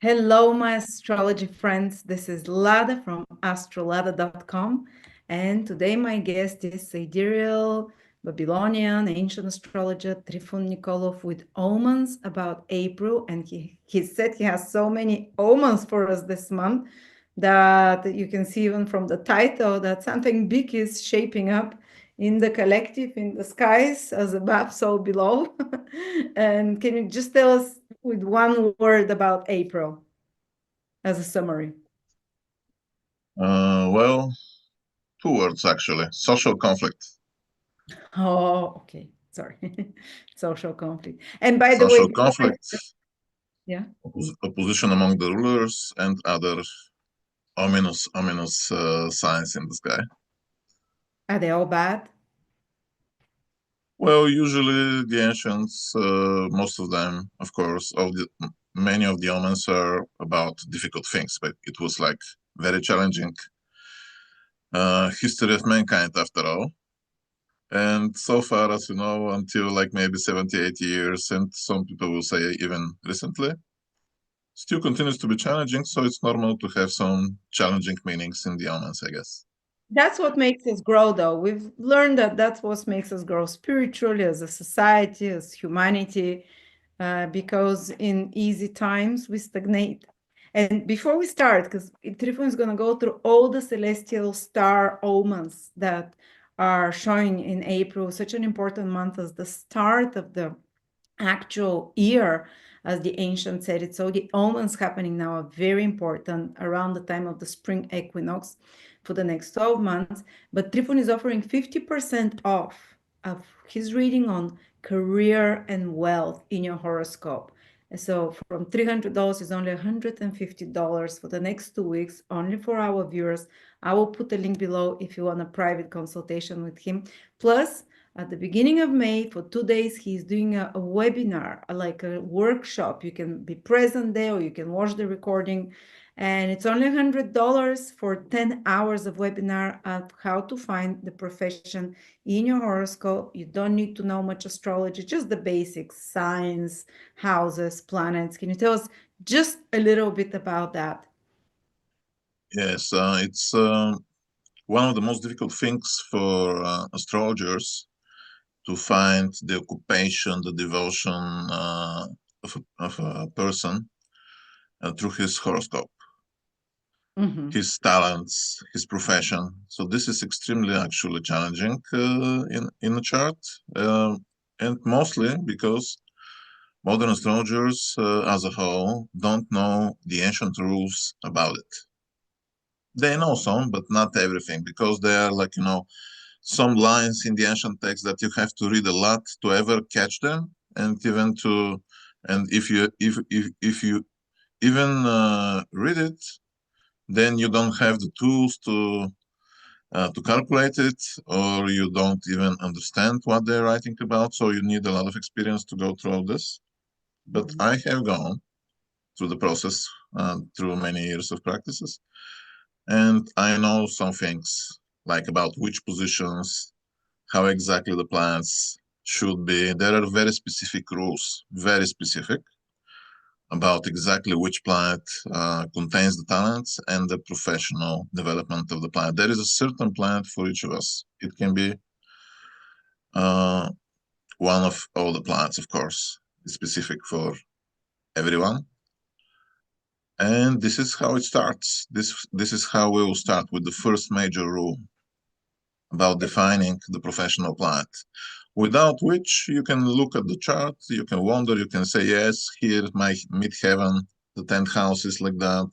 Hello, my astrology friends. This is Lada from astrolada.com. And today my guest is Sidereal, Babylonian, ancient astrologer Trifon Nikolov with omens about April. And he said he has so many omens for us this month that you can see even from the title that something big is shaping up in the collective, in the skies, as above, so below. And can you just tell us with one word about April as a summary? Well, two words actually. Social conflict. Oh, okay. Sorry. Social conflict. And by the way, Social conflict. yeah. Opposition among the rulers and other ominous signs in the sky. Are they all bad? Well, usually the ancients, most of them, of course, many of the omens are about difficult things, but it was like very challenging history of mankind after all. And so far, as you know, until like maybe 70, 80 years, and some people will say even recently, still continues to be challenging. So it's normal to have some challenging meanings in the omens, I guess. That's what makes us grow, though. We've learned that that's what makes us grow spiritually, as a society, as humanity, because in easy times we stagnate. And before we start, because Trifon is going to go through all the celestial star omens that are showing in April, such an important month as the start of the actual year, as the ancients said it. So the omens happening now are very important around the time of the spring equinox for the next 12 months. But Trifon is offering 50% off of his reading on career and wealth in your horoscope. So from $300 is only $150 for the next 2 weeks, only for our viewers. I will put a link below if you want a private consultation with him. Plus, at the beginning of May, for 2 days, he's doing a webinar, like a workshop. You can be present there or you can watch the recording. And it's only $100 for 10 hours of webinar of how to find the profession in your horoscope. You don't need to know much astrology, just the basics, signs, houses, planets. Can you tell us just a little bit about that? Yes, it's one of the most difficult things for astrologers to find the occupation, the devotion of a person through his horoscope, his talents, his profession. So this is extremely actually challenging in a chart, and mostly because modern astrologers as a whole don't know the ancient rules about it. They know some, but not everything, because they are like, some lines in the ancient text that you have to read a lot to ever catch them, and if you even read it, then you don't have the tools to calculate it, or you don't even understand what they're writing about. So you need a lot of experience to go through all this. But I have gone through the process through many years of practices, and I know some things like about which positions, how exactly the planets should be. There are very specific rules, very specific, about exactly which planet contains the talents and the professional development of the planet. There is a certain planet for each of us. It can be one of all the planets, of course. It's specific for everyone. And this is how it starts. This is how we will start with the first major rule about defining the professional planet, without which you can look at the chart, you can wonder, you can say, yes, here my midheaven, the 10th house is like that,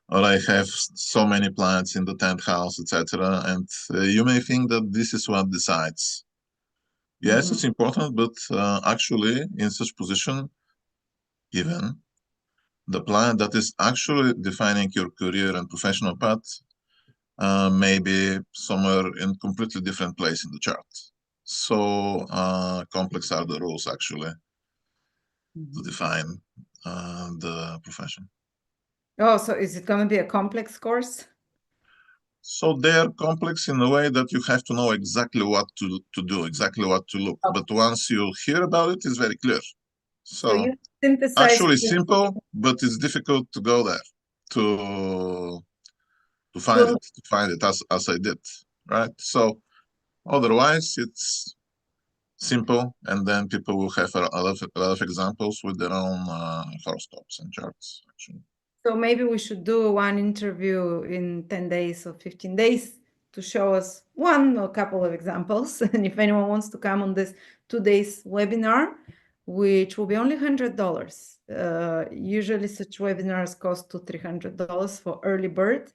or I have so many planets in the 10th house, etc. And you may think that this is what decides. Yes, it's important, but actually in such position, even the planet that is actually defining your career and professional path may be somewhere in completely different place in the chart. So complex are the rules actually to define the profession. Oh, so is it going to be a complex course? So they are complex in a way that you have to know exactly what to do, exactly what to look. Okay. But once you hear about it, it's very clear. So you actually simple, but it's difficult to go there to find it as I did, right? So otherwise it's simple, and then people will have a lot of examples with their own horoscopes and charts, actually. So maybe we should do one interview in 10 days or 15 days to show us one or couple of examples. And if anyone wants to come on this 2 days webinar, which will be only $100. Usually such webinars cost $200-300 for early bird.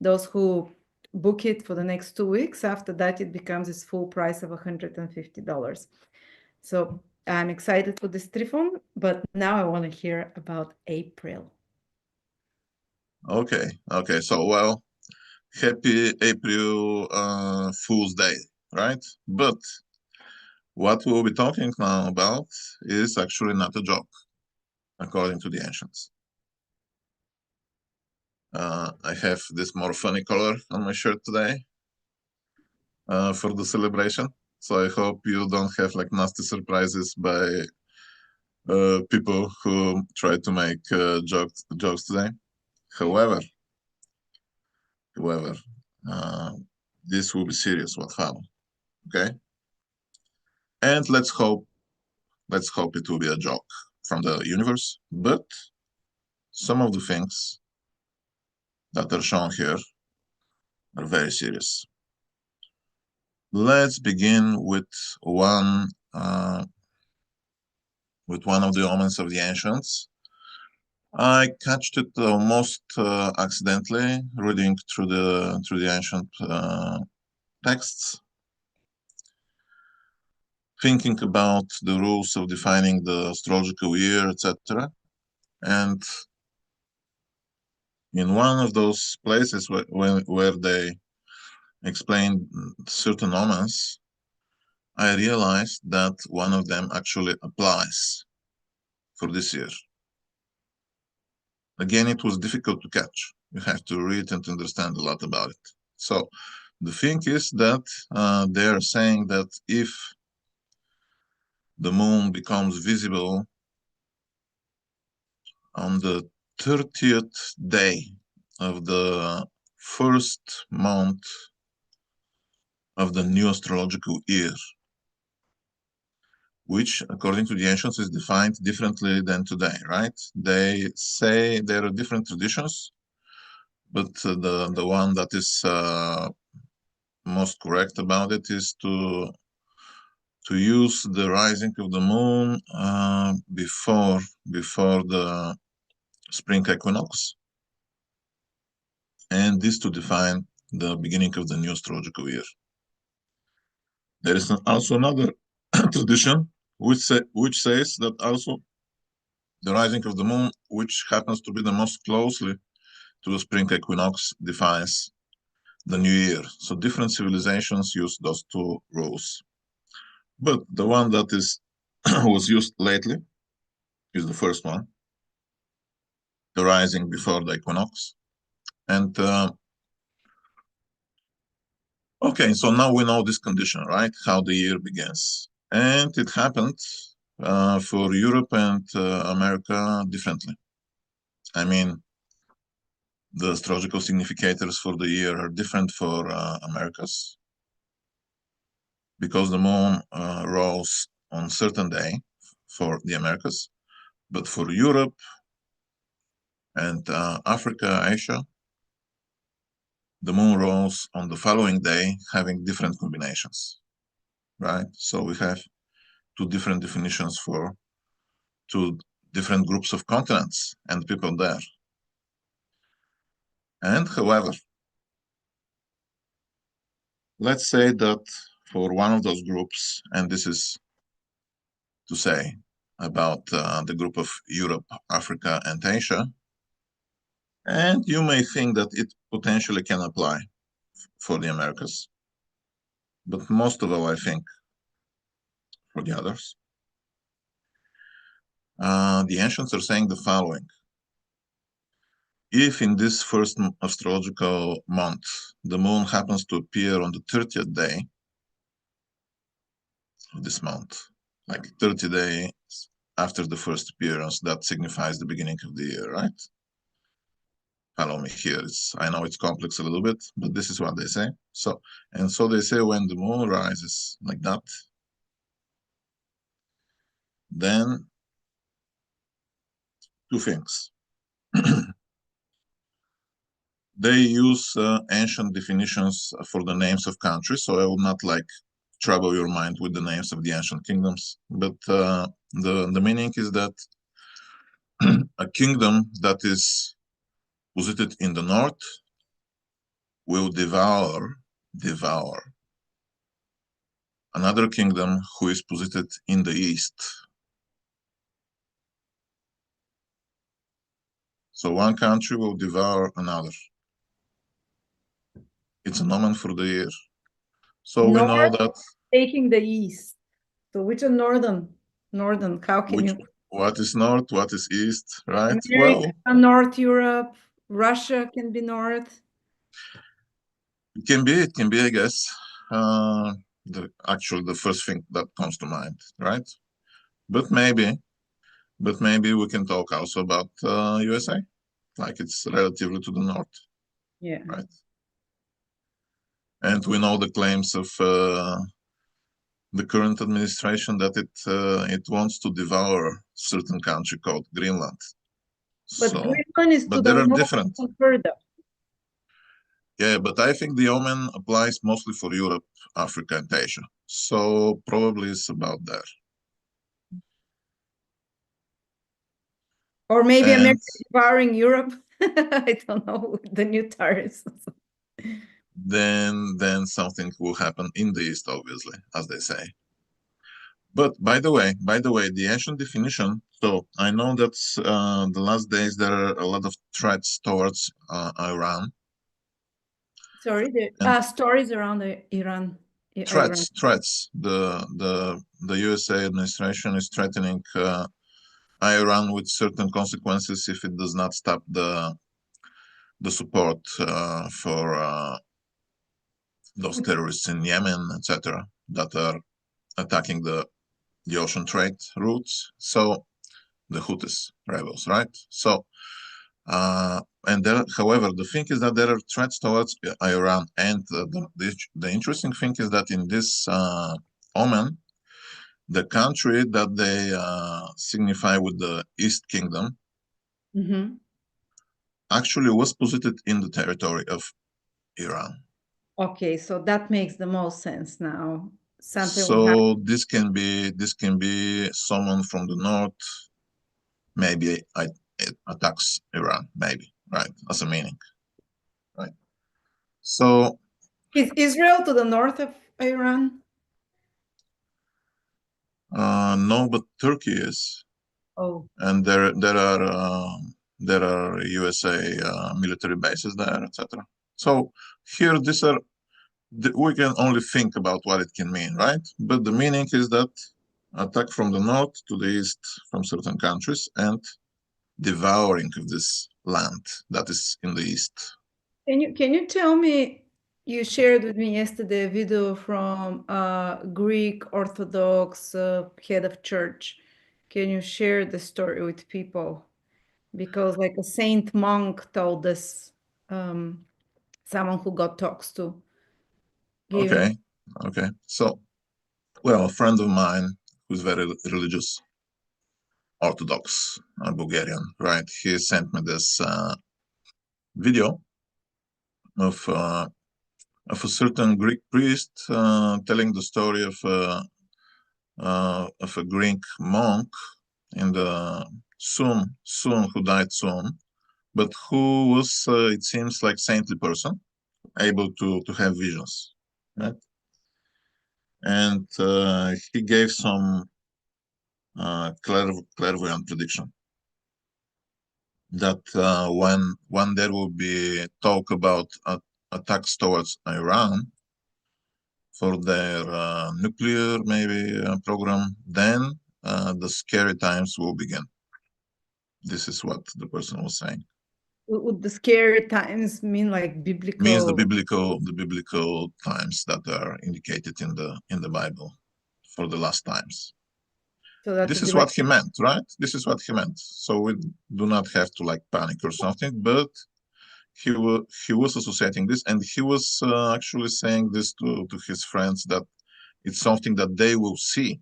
Those who book it for the next 2 weeks, after that it becomes its full price of $150. So I'm excited for this Trifon, but now I want to hear about April. Okay. So, well, happy April Fool's Day, right? But what we'll be talking now about is actually not a joke, according to the ancients. I have this more funny color on my shirt today for the celebration. So I hope you don't have like nasty surprises by people who try to make jokes today. However, this will be serious what follow. Okay, and let's hope it will be a joke from the universe. But some of the things that are shown here are very serious. Let's begin with one of the omens of the ancients. I catched it almost accidentally reading through the ancient texts, thinking about the rules of defining the astrological year, etc. And in one of those places where they explain certain omens, I realized that one of them actually applies for this year. Again, it was difficult to catch. You have to read and understand a lot about it. So the thing is that they are saying that if the moon becomes visible on the 30th day of the first month of the new astrological year, which according to the ancients is defined differently than today, right? They say there are different traditions, but the one that is most correct about it is to use the rising of the moon before the spring equinox, and this to define the beginning of the new astrological year. There is also another tradition which says that also the rising of the moon, which happens to be the most closely to the spring equinox, defines the new year. So different civilizations use those two rules. But the one that is was used lately is the first one, the rising before the equinox. And okay, so now we know this condition, right? How the year begins. And it happened for Europe and America differently. I mean, the astrological significators for the year are different for Americas, because the moon rose on certain day for the Americas, but for Europe and Africa, Asia, the moon rose on the following day, having different combinations, right? So we have two different definitions for two different groups of continents and people there. And however, let's say that for one of those groups, and this is to say about the group of Europe, Africa, and Asia, and you may think that it potentially can apply for the Americas, but most of all, I think for the others. The ancients are saying the following. If in this first astrological month, the moon happens to appear on the 30th day of this month, like 30 days after the first appearance, that signifies the beginning of the year, right? Follow me here. I know it's complex a little bit, but this is what they say. So they say when the moon rises like that, then two things. They use ancient definitions for the names of countries, so I will not trouble your mind with the names of the ancient kingdoms, but the meaning is that a kingdom that is posited in the north will devour another kingdom who is posited in the east. So one country will devour another. It's an omen for the year. So we know that taking the east. So which are northern? How can you? What is north? What is east? Right. America, North Europe, Russia can be north. It can be, I guess. The first thing that comes to mind, right? But maybe we can talk also about USA, like it's relatively to the north. Yeah. Right. And we know the claims of the current administration that it wants to devour certain country called Greenland. But Greenland is to the north different. Further. Yeah, but I think the Omen applies mostly for Europe, Africa, and Asia. So probably it's about there. Or maybe America devouring Europe. I don't know, the new tariffs. Then something will happen in the East, obviously, as they say. But by the way, the ancient definition, so I know that the last days there are a lot of threats towards Iran. Sorry, the stories around Iran. Threats. The USA administration is threatening Iran with certain consequences if it does not stop the support for those terrorists in Yemen, etc., that are attacking the ocean trade routes. So the Houthis rebels, right? So however, the thing is that there are threats towards Iran, and the interesting thing is that in this Omen, the country that they signify with the East Kingdom actually was posited in the territory of Iran. Okay, so that makes the most sense now. So this can be someone from the north, maybe it attacks Iran, maybe, right, as a meaning, right? So is Israel to the north of Iran? No, but Turkey is. Oh, and there are USA military bases there, etc. So here we can only think about what it can mean, right? But the meaning is that attack from the north to the east from certain countries and devouring of this land that is in the east. Can you tell me? You shared with me yesterday a video from a Greek Orthodox head of church. Can you share the story with people? Because like a saint monk told us, someone who got talks to. Okay. So, well, a friend of mine who's very religious, Orthodox, Bulgarian, right? He sent me this video of a certain Greek priest telling the story of a Greek monk in the soon who died soon, but who was it seems like saintly person, able to have visions, right? And he gave some clairvoyant prediction that when there will be talk about attacks towards Iran for their nuclear maybe program, then the scary times will begin. This is what the person was saying. Would the scary times mean like biblical? Means the biblical times that are indicated in the Bible for the last times. So that's this a is what he meant, right? This is what he meant. So we do not have to like panic or something, but he was associating this, and he was actually saying this to his friends, that it's something that they will see,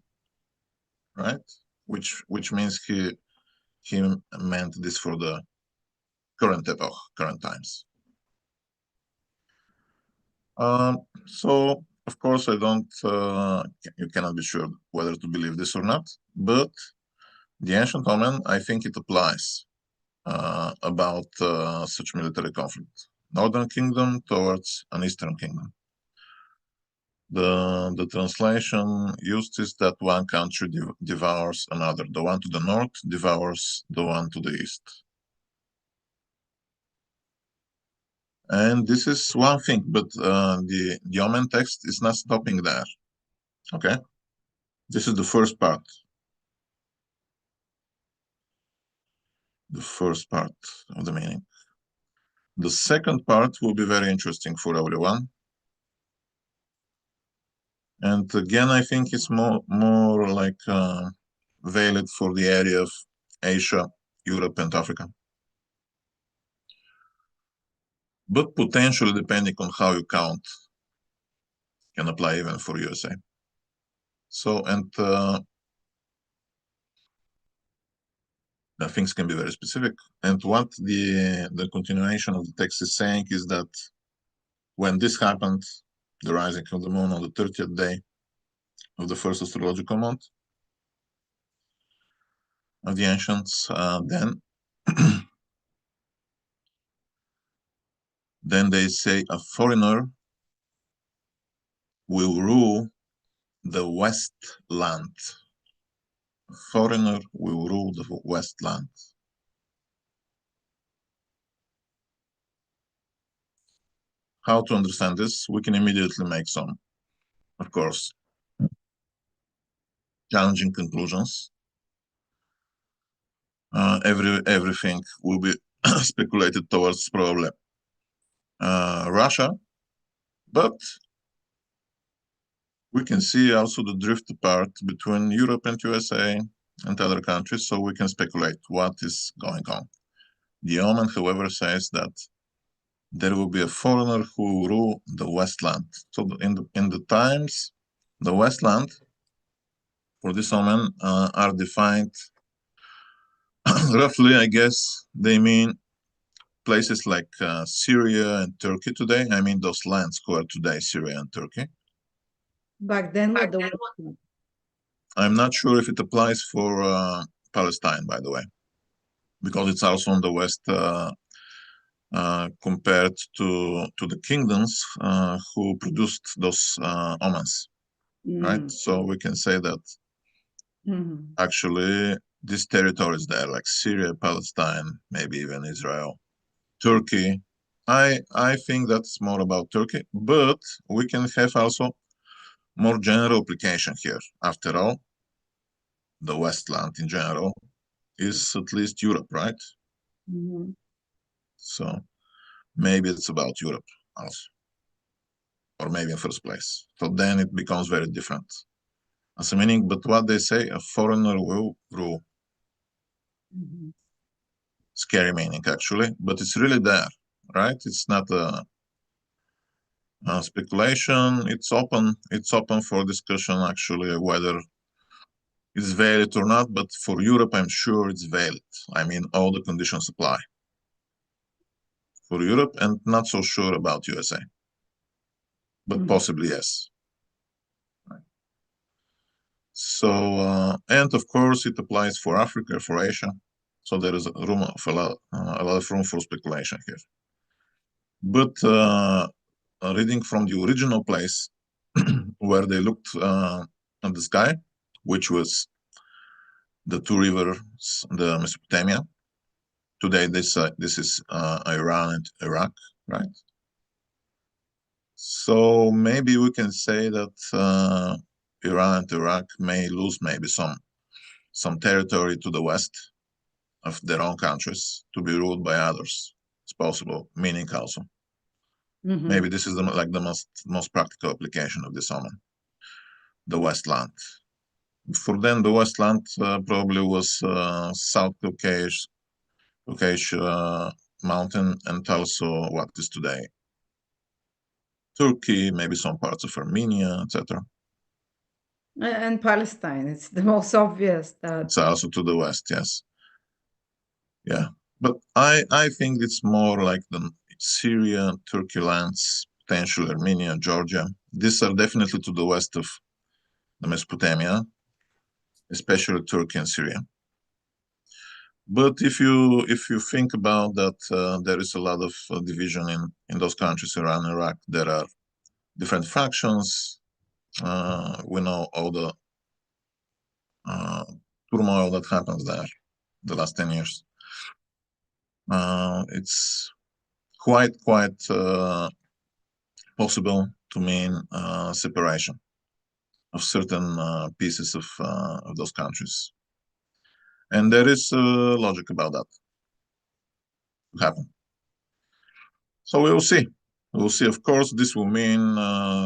right? Which means he meant this for the current epoch, current times. So of course I don't, you cannot be sure whether to believe this or not, but the ancient Omen, I think it applies about such military conflict. Northern kingdom towards an eastern kingdom. The translation used is that one country devours another. The one to the north devours the one to the east. And this is one thing, but the Omen text is not stopping there. Okay, this is the first part. The first part of the meaning. The second part will be very interesting for everyone. And again, I think it's more like valid for the area of Asia, Europe, and Africa. But potentially, depending on how you count, can apply even for USA. So, and things can be very specific. And what the continuation of the text is saying is that when this happened, the rising of the moon on the 30th day of the first astrological month of the ancients, then they say a foreigner will rule the West land. A foreigner will rule the West land. How to understand this? We can immediately make some, of course, challenging conclusions. Everything will be speculated towards probably Russia, but we can see also the drift apart between Europe and USA and other countries, so we can speculate what is going on. The Omen, however, says that there will be a foreigner who will rule the Westland. So in the times, the Westland for this Omen are defined roughly, I guess, they mean places like Syria and Turkey today. I mean those lands who are today Syria and Turkey. Back then with the Westland. I'm not sure if it applies for Palestine, by the way, because it's also on the west compared to the kingdoms who produced those omens, right? So we can say that actually these territories there, like Syria, Palestine, maybe even Israel, Turkey. I think that's more about Turkey, but we can have also more general application here. After all, the Westland in general is at least Europe, right? So maybe it's about Europe also, or maybe in first place. So then it becomes very different as a meaning. But what they say, a foreigner will rule. Scary meaning, actually, but it's really there, right? It's not a speculation. It's open. It's open for discussion, actually, whether it's valid or not. But for Europe, I'm sure it's valid. I mean, all the conditions apply for Europe, and not so sure about USA, but possibly yes. Right. So, and of course, it applies for Africa, for Asia. So there is a lot of room for speculation here. But reading from the original place where they looked at the sky, which was the two rivers, the Mesopotamia. Today, this is Iran and Iraq, right? So maybe we can say that Iran and Iraq may lose maybe some territory to the west of their own countries to be ruled by others. It's possible, meaning also. Maybe this is the most practical application of this Omen, the Westland. For then, the Westland probably was South Caucasus mountain, and also what is today Turkey, maybe some parts of Armenia, etc. And Palestine, it's the most obvious that. It's also to the west, yes. Yeah, but I think it's more like the Syria, Turkey lands, potentially Armenia, Georgia. These are definitely to the west of the Mesopotamia, especially Turkey and Syria. But if you think about that, there is a lot of division in those countries, Iran, Iraq. There are different factions. We know all the turmoil that happens there the last 10 years. It's quite possible to mean separation of certain pieces of those countries. And there is logic about that to happen. So we will see. We will see. Of course, this will mean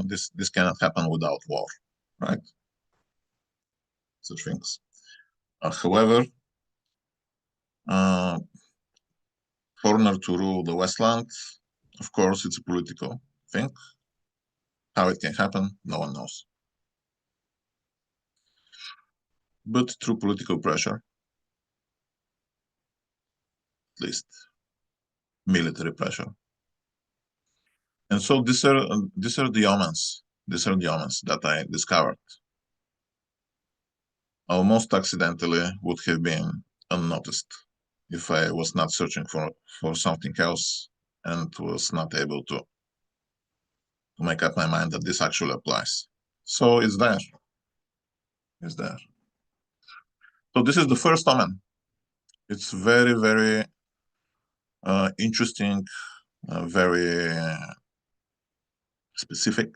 this cannot happen without war, right? Such things. However, foreigner to rule the Westland, of course, it's a political thing. How it can happen, no one knows. But through political pressure, at least military pressure. And so these are the omens. These are the omens that I discovered. Almost accidentally would have been unnoticed if I was not searching for something else and was not able to make up my mind that this actually applies. So it's there. It's there. So this is the first omen. It's very, very interesting, very specific,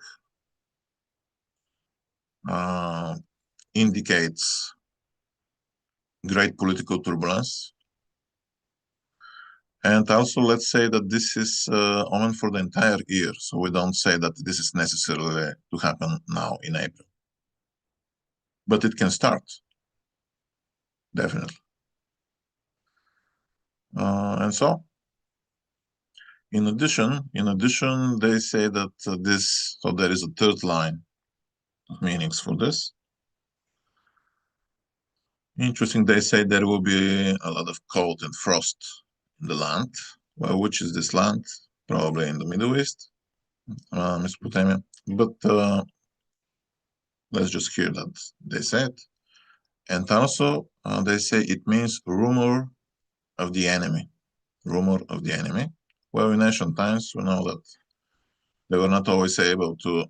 indicates great political turbulence. And also, let's say that this is omen for the entire year. So we don't say that this is necessarily to happen now in April. But it can start, definitely. And so, in addition, they say that so there is a third line of meanings for this. Interesting, they say there will be a lot of cold and frost in the land. Well, which is this land? Probably in the Middle East, Mesopotamia. But let's just hear that they say it. And also, they say it means rumor of the enemy. Rumor of the enemy. Well, in ancient times, we know that they were not always able to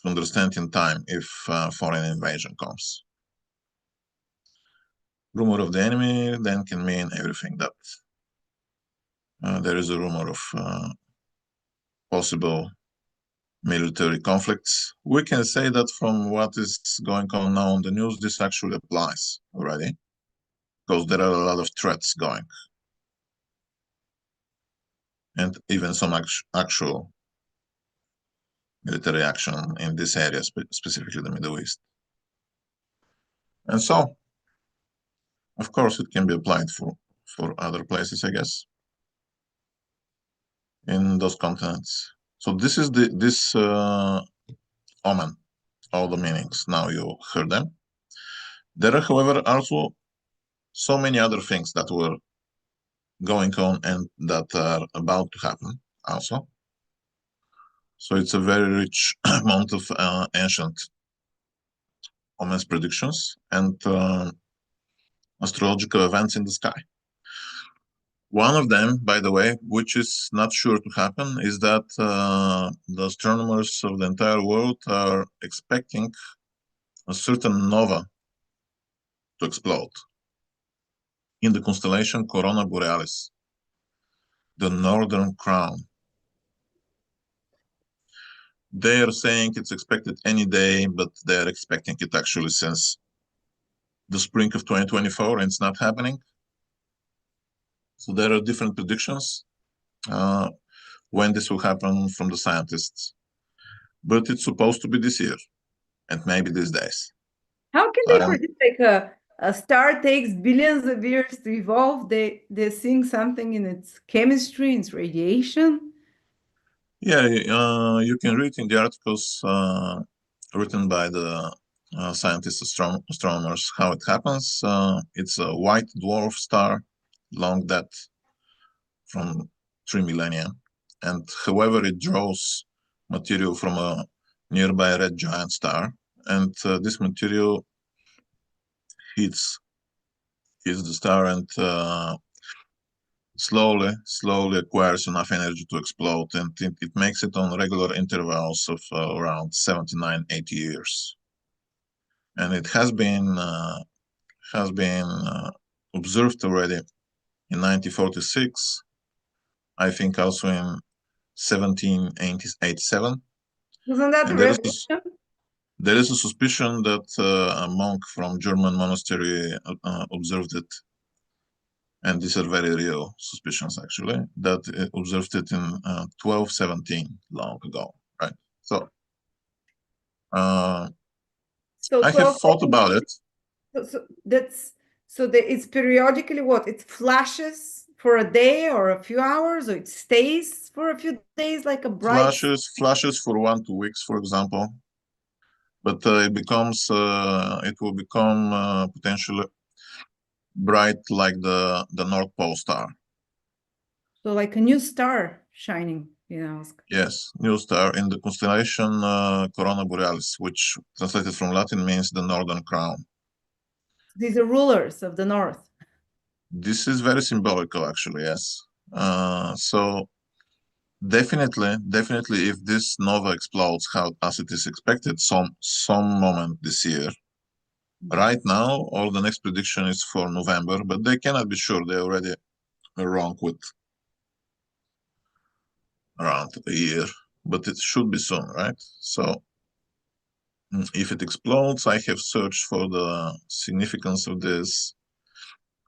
understand in time if foreign invasion comes. Rumor of the enemy then can mean everything, that there is a rumor of possible military conflicts. We can say that from what is going on now on the news, this actually applies already, because there are a lot of threats going, and even some actual military action in this area, specifically the Middle East. And so, of course, it can be applied for other places, I guess, in those continents. So this is this omen, all the meanings. Now you heard them. There are, however, also so many other things that were going on and that are about to happen also. So it's a very rich amount of ancient omens predictions and astrological events in the sky. One of them, by the way, which is not sure to happen, is that the astronomers of the entire world are expecting a certain nova to explode in the constellation Corona Borealis, the Northern Crown. They are saying it's expected any day, but they're expecting it actually since the spring of 2024, and it's not happening. So there are different predictions when this will happen from the scientists. But it's supposed to be this year, and maybe these days. How can they predict, like a star takes billions of years to evolve? They're seeing something in its chemistry, in its radiation. Yeah, you can read in the articles written by the scientists, astronomers, how it happens. It's a white dwarf star, long dead from 3 millennia, and however it draws material from a nearby red giant star, and this material hits the star and slowly acquires enough energy to explode, and it makes it on regular intervals of around 79, 80 years. And it has been observed already in 1946, I think also in 1787. Wasn't that a And revolution? there is a suspicion that a monk from German monastery observed it, and these are very real suspicions actually, that observed it in 1217, long ago, right? So So I have thought about it. It's periodically what? It flashes for a day or a few hours, or it stays for a few days like a bright. Flashes for 1-2 weeks, for example, but it will become potentially bright like the North Pole star. So like a new star shining, ask. Yes, new star in the constellation Corona Borealis, which translated from Latin means the Northern Crown. These are rulers of the north. This is very symbolical, actually, yes. So definitely, if this nova explodes as it is expected, some moment this year. Right now, all the next prediction is for November, but they cannot be sure. They already are wrong with around a year, but it should be soon, right? So if it explodes, I have searched for the significance of this.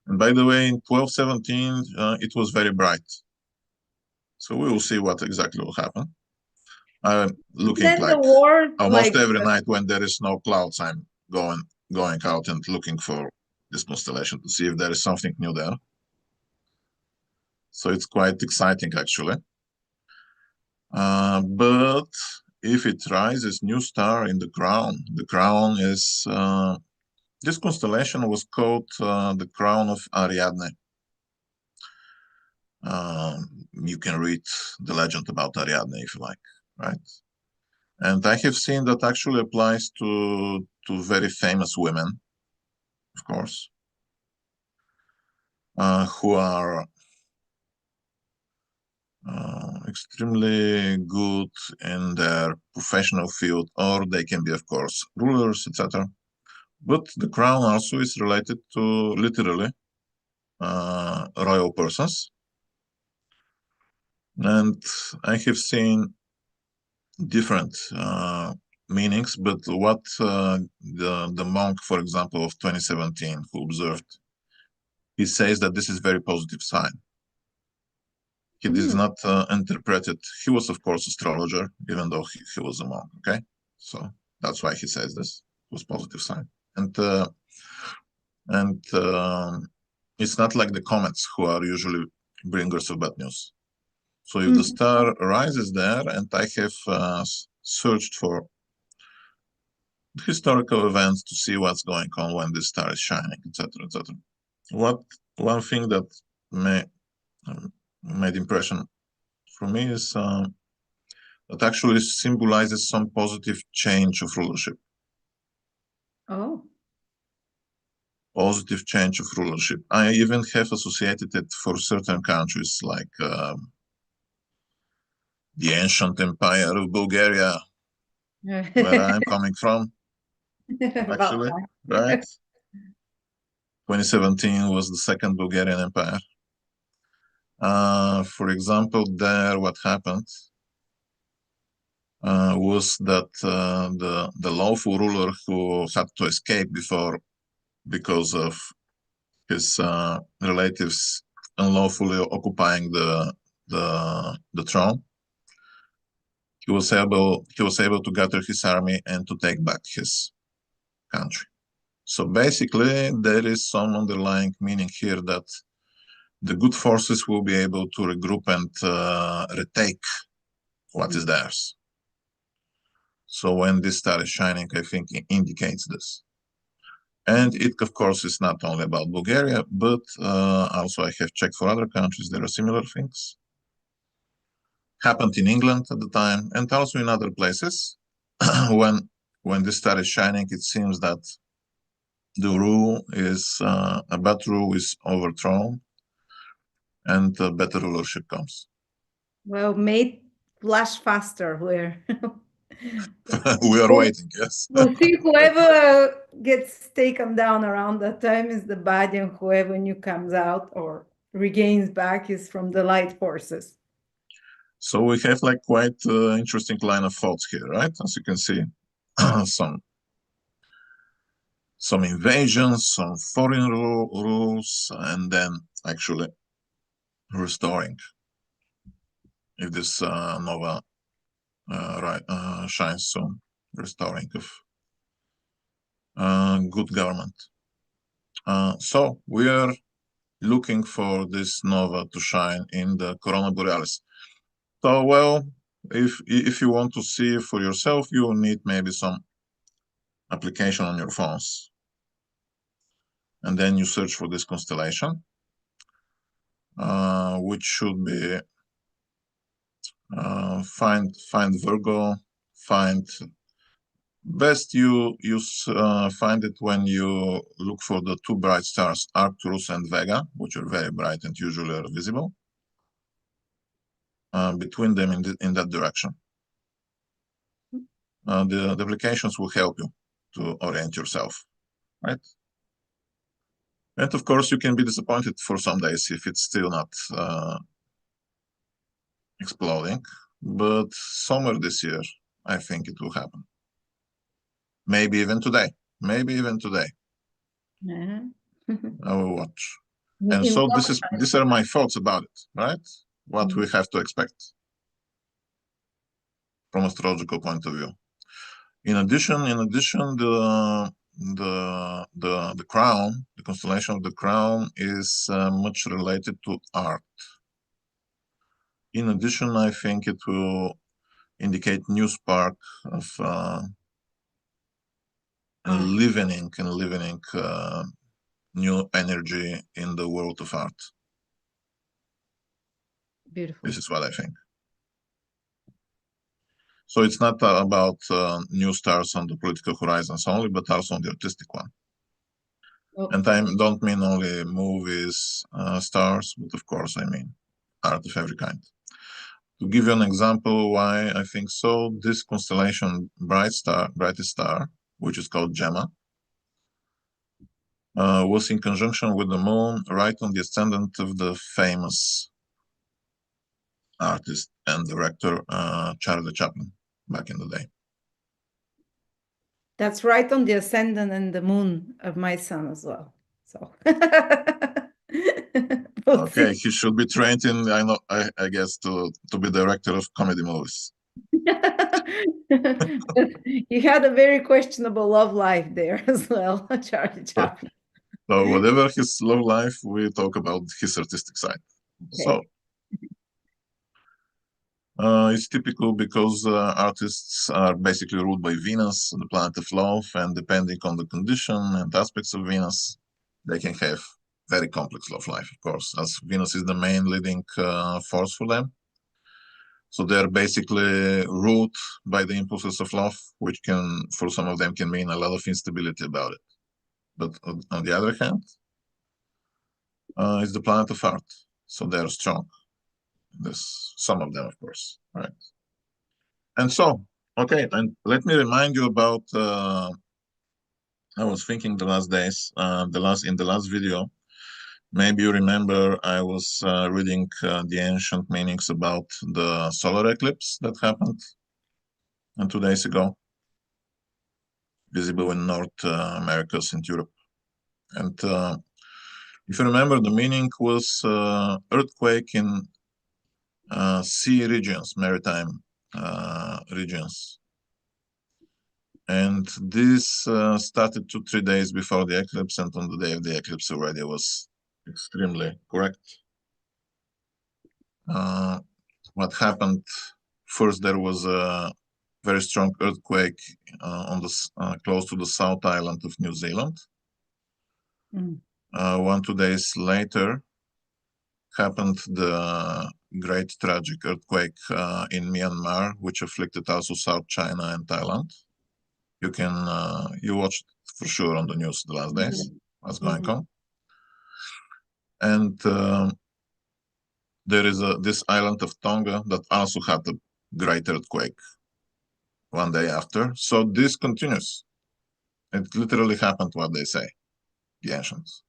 And by the way, in 1217, it was very bright. So we will see what exactly will happen. I'm looking Then like the word, almost every night when there is no clouds, I'm going out and looking for this constellation to see if there is something new there. So it's quite exciting, actually. But if it rises new star in the crown is this constellation was called the crown of Ariadne. You can read the legend about Ariadne if you like, right? And I have seen that actually applies to very famous women, of course, who are extremely good in their professional field, or they can be, of course, rulers, etc. But the crown also is related to literally royal persons. And I have seen different meanings, but what the monk, for example, of 2017 who observed, he says that this is very positive sign. He did not interpret it. He was, of course, astrologer, even though he was a monk, okay? So that's why he says this was positive sign. And it's not like the comets who are usually bringers of bad news. So if the star rises there, and I have searched for historical events to see what's going on when this star is shining, etc., etc. One thing that made impression for me is that actually symbolizes some positive change of rulership. Oh. Positive change of rulership. I even have associated it for certain countries like the ancient empire of Bulgaria, where I'm coming from, actually, right? 2017 was the second Bulgarian empire. For example, there what happened was that the lawful ruler who had to escape before because of his relatives unlawfully occupying the throne, he was able to gather his army and to take back his country. So basically, there is some underlying meaning here that the good forces will be able to regroup and retake what is theirs. So when this star is shining, I think it indicates this. And it, of course, is not only about Bulgaria, but also I have checked for other countries. There are similar things. Happened in England at the time, and also in other places. when this star is shining, it seems that the rule is a bad rule is overthrown, and better rulership comes. Well, made flash faster. Where We are waiting. Yes. we'll see whoever gets taken down around that time is the bad, and whoever new comes out or regains back is from the light forces. So we have like quite interesting line of thoughts here, right? As you can see, some invasions, some foreign rules, and then actually restoring. If this nova shines soon, restoring of good government. So we are looking for this nova to shine in the Corona Borealis. So, well, if you want to see for yourself, you will need maybe some application on your phones. And then you search for this constellation, which should be find Virgo, best you find it when you look for the two bright stars, Arcturus and Vega, which are very bright and usually are visible. Between them in that direction. The applications will help you to orient yourself, right? And of course, you can be disappointed for some days if it's still not exploding, but somewhere this year, I think it will happen. Maybe even today. Yeah. I will watch. And so these are my thoughts about it, right? What we have to expect from astrological point of view. In addition, the crown, the constellation of the crown is much related to art. In addition, I think it will indicate new spark of enlivening new energy in the world of art. Beautiful. This is what I think. So it's not about new stars on the political horizons only, but also on the artistic one. Oh. And I don't mean only movies, stars, but of course I mean art of every kind. To give you an example why I think so, this constellation, brightest star, which is called Gemma, was in conjunction with the moon right on the ascendant of the famous artist and director Charlie Chaplin back in the day. That's right on the ascendant and the moon of my son as well. So okay, he should be trained in, I guess, to be director of comedy movies. You had a very questionable love life there as well, Charlie Chaplin. So whatever his love life, we talk about his artistic side. Okay. So it's typical because artists are basically ruled by Venus, the planet of love, and depending on the condition and aspects of Venus, they can have very complex love life, of course, as Venus is the main leading force for them. So they're basically ruled by the impulses of love, which can, for some of them, can mean a lot of instability about it. But on the other hand, it's the planet of art, so they're strong. There's some of them, of course, right? And so, okay, and let me remind you about. I was thinking the last days, in the last video. Maybe you remember I was reading the ancient meanings about the solar eclipse that happened 2 days ago, visible in North Americas and Europe. And if you remember, the meaning was earthquake in sea regions, maritime regions. And this started 2-3 days before the eclipse, and on the day of the eclipse already was extremely correct. What happened first, there was a very strong earthquake on the close to the South Island of New Zealand. 1-2 days later happened the great tragic earthquake in Myanmar, which afflicted also South China and Thailand. You can you watched for sure on the news the last days what's going on. And there is this island of Tonga that also had a great earthquake 1 day after. So this continues. It literally happened what they say, the ancients.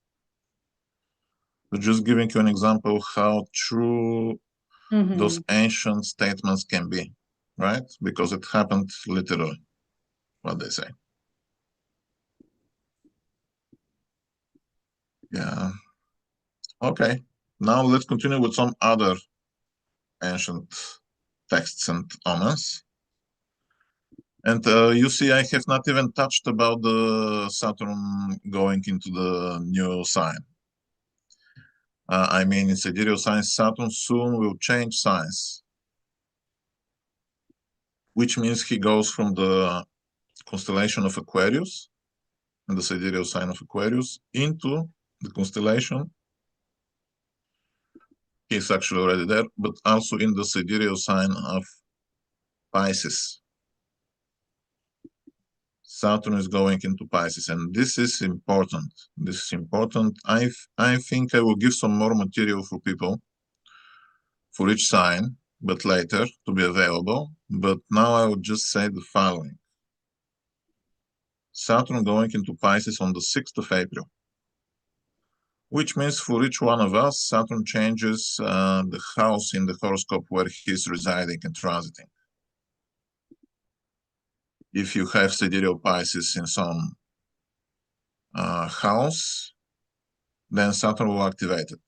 So just giving you an example how true those ancient statements can be, right? Because it happened literally, what they say. Yeah. Okay. Now let's continue with some other ancient texts and omens. And you see, I have not even touched about the Saturn going into the new sign. I mean, in sidereal signs, Saturn soon will change signs, which means he goes from the constellation of Aquarius, and the sidereal sign of Aquarius, into the constellation. He's actually already there, but also in the sidereal sign of Pisces. Saturn is going into Pisces, and this is important. This is important. I think I will give some more material for people for each sign, but later to be available. But now I would just say the following. Saturn going into Pisces on the 6th of April, which means for each one of us, Saturn changes the house in the horoscope where he's residing and transiting. If you have sidereal Pisces in some house, then Saturn will activate it.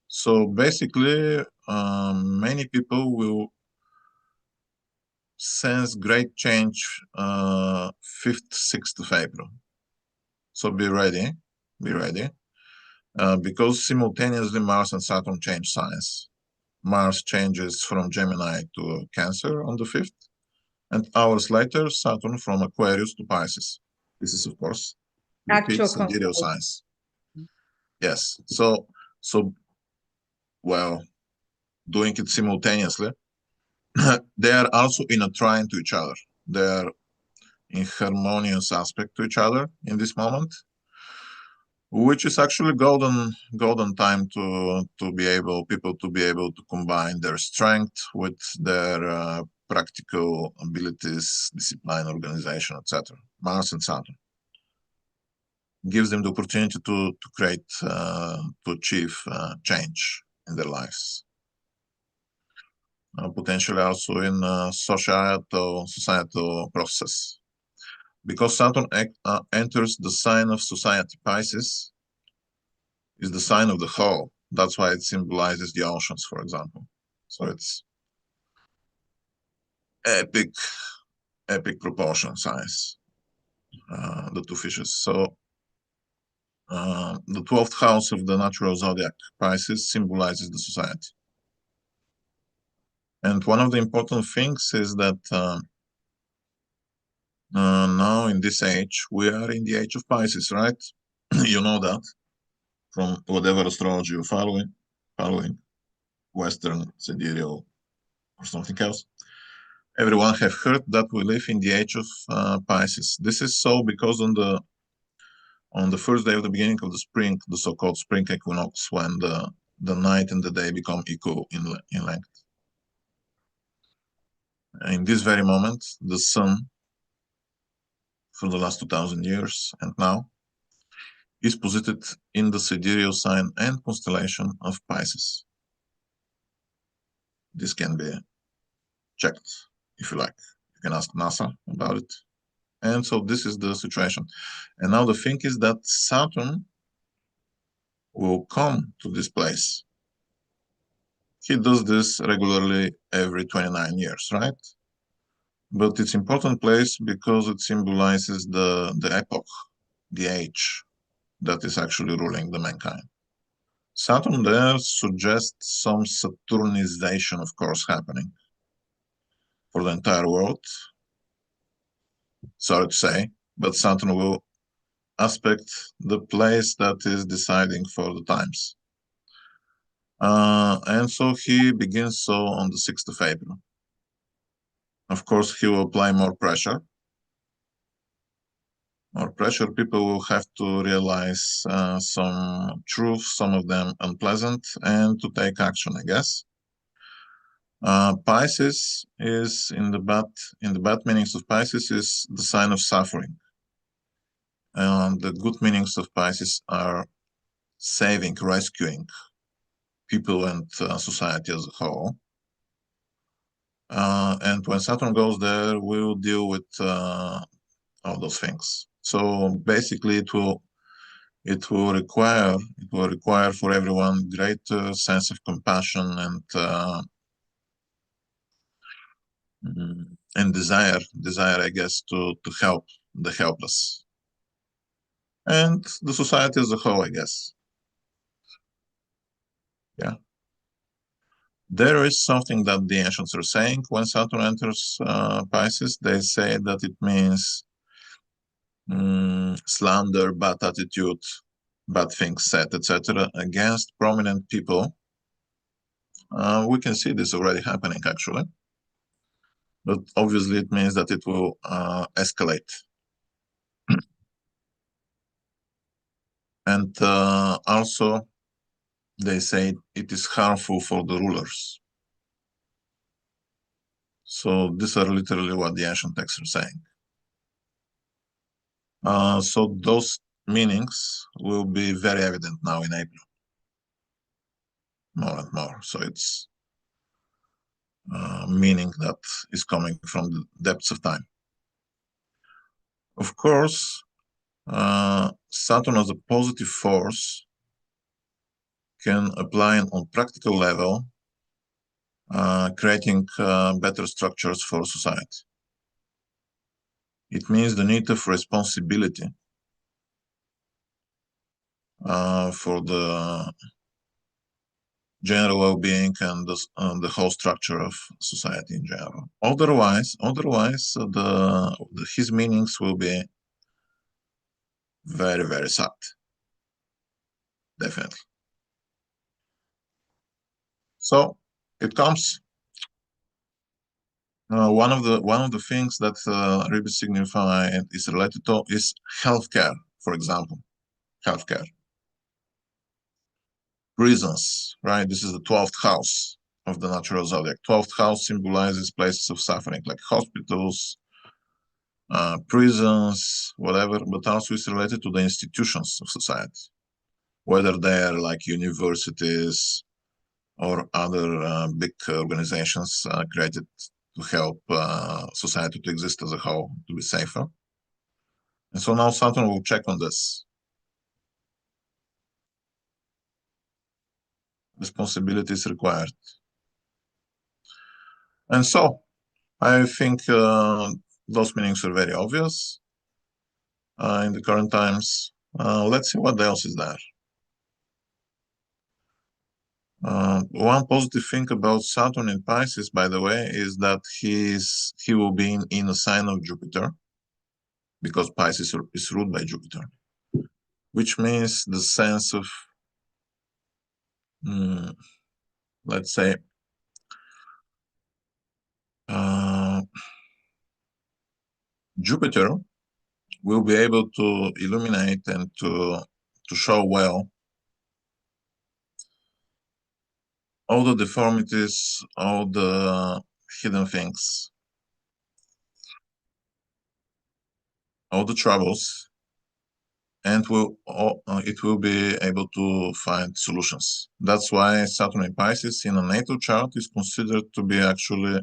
So basically, many people will sense great change 5th, 6th of April. So be ready, because simultaneously Mars and Saturn change signs. Mars changes from Gemini to Cancer on the 5th, and hours later, Saturn from Aquarius to Pisces. This is, of course, Actual sidereal signs. Yes. So, well, doing it simultaneously, they are also in a trine to each other. They are in harmonious aspect to each other in this moment, which is actually golden time to be able to combine their strength with their practical abilities, discipline, organization, etc. Mars and Saturn gives them the opportunity to create, to achieve change in their lives. Potentially also in societal process. Because Saturn enters the sign of society, Pisces is the sign of the whole. That's why it symbolizes the oceans, for example. So it's epic proportion size, the two fishes. So the 12th house of the natural zodiac, Pisces, symbolizes the society. And one of the important things is that now in this age, we are in the age of Pisces, right? You know that from whatever astrology you're following, Western, sidereal, or something else. Everyone have heard that we live in the age of Pisces. This is so because on the first day of the beginning of the spring, the so-called spring equinox, when the night and the day become equal in length. In this very moment, the sun, for the last 2,000 years and now, is posited in the sidereal sign and constellation of Pisces. This can be checked, if you like. You can ask NASA about it. And so this is the situation. And now the thing is that Saturn will come to this place. He does this regularly every 29 years, right? But it's important place because it symbolizes the epoch, the age that is actually ruling the mankind. Saturn there suggests some Saturnization, of course, happening for the entire world. Sorry to say, but Saturn will aspect the place that is deciding for the times. And so he begins so on the 6th of April. Of course, he will apply more pressure. More pressure, people will have to realize some truth, some of them unpleasant, and to take action, I guess. Pisces is in the bad meanings of Pisces is the sign of suffering. And the good meanings of Pisces are saving, rescuing people and society as a whole. And when Saturn goes there, we'll deal with all those things. So basically, it will require for everyone greater sense of compassion and desire, I guess, to help the helpless and the society as a whole, I guess. Yeah. There is something that the ancients are saying when Saturn enters Pisces. They say that it means slander, bad attitude, bad things said, etc., against prominent people. We can see this already happening, actually. But obviously, it means that it will escalate. And also, they say it is harmful for the rulers. So these are literally what the ancient texts are saying. So those meanings will be very evident now in April, more and more. So it's meaning that is coming from the depths of time. Of course, Saturn as a positive force can apply on practical level, creating better structures for society. It means the need of responsibility for the general well-being and the whole structure of society in general. Otherwise, his meanings will be very, very sad. Definitely. So it comes. One of the things that really signify and is related to is healthcare, for example, healthcare. Prisons, right? This is the 12th house of the natural zodiac. 12th house symbolizes places of suffering, like hospitals, prisons, whatever, but also is related to the institutions of society, whether they're like universities or other big organizations created to help society to exist as a whole, to be safer. And so now Saturn will check on this. Responsibility is required. And so I think those meanings are very obvious in the current times. Let's see what else is there. One positive thing about Saturn in Pisces, by the way, is that he will be in a sign of Jupiter, because Pisces is ruled by Jupiter, which means the sense of, let's say, Jupiter will be able to illuminate and to show well all the deformities, all the hidden things, all the troubles, and it will be able to find solutions. That's why Saturn in Pisces in a natal chart is considered to be actually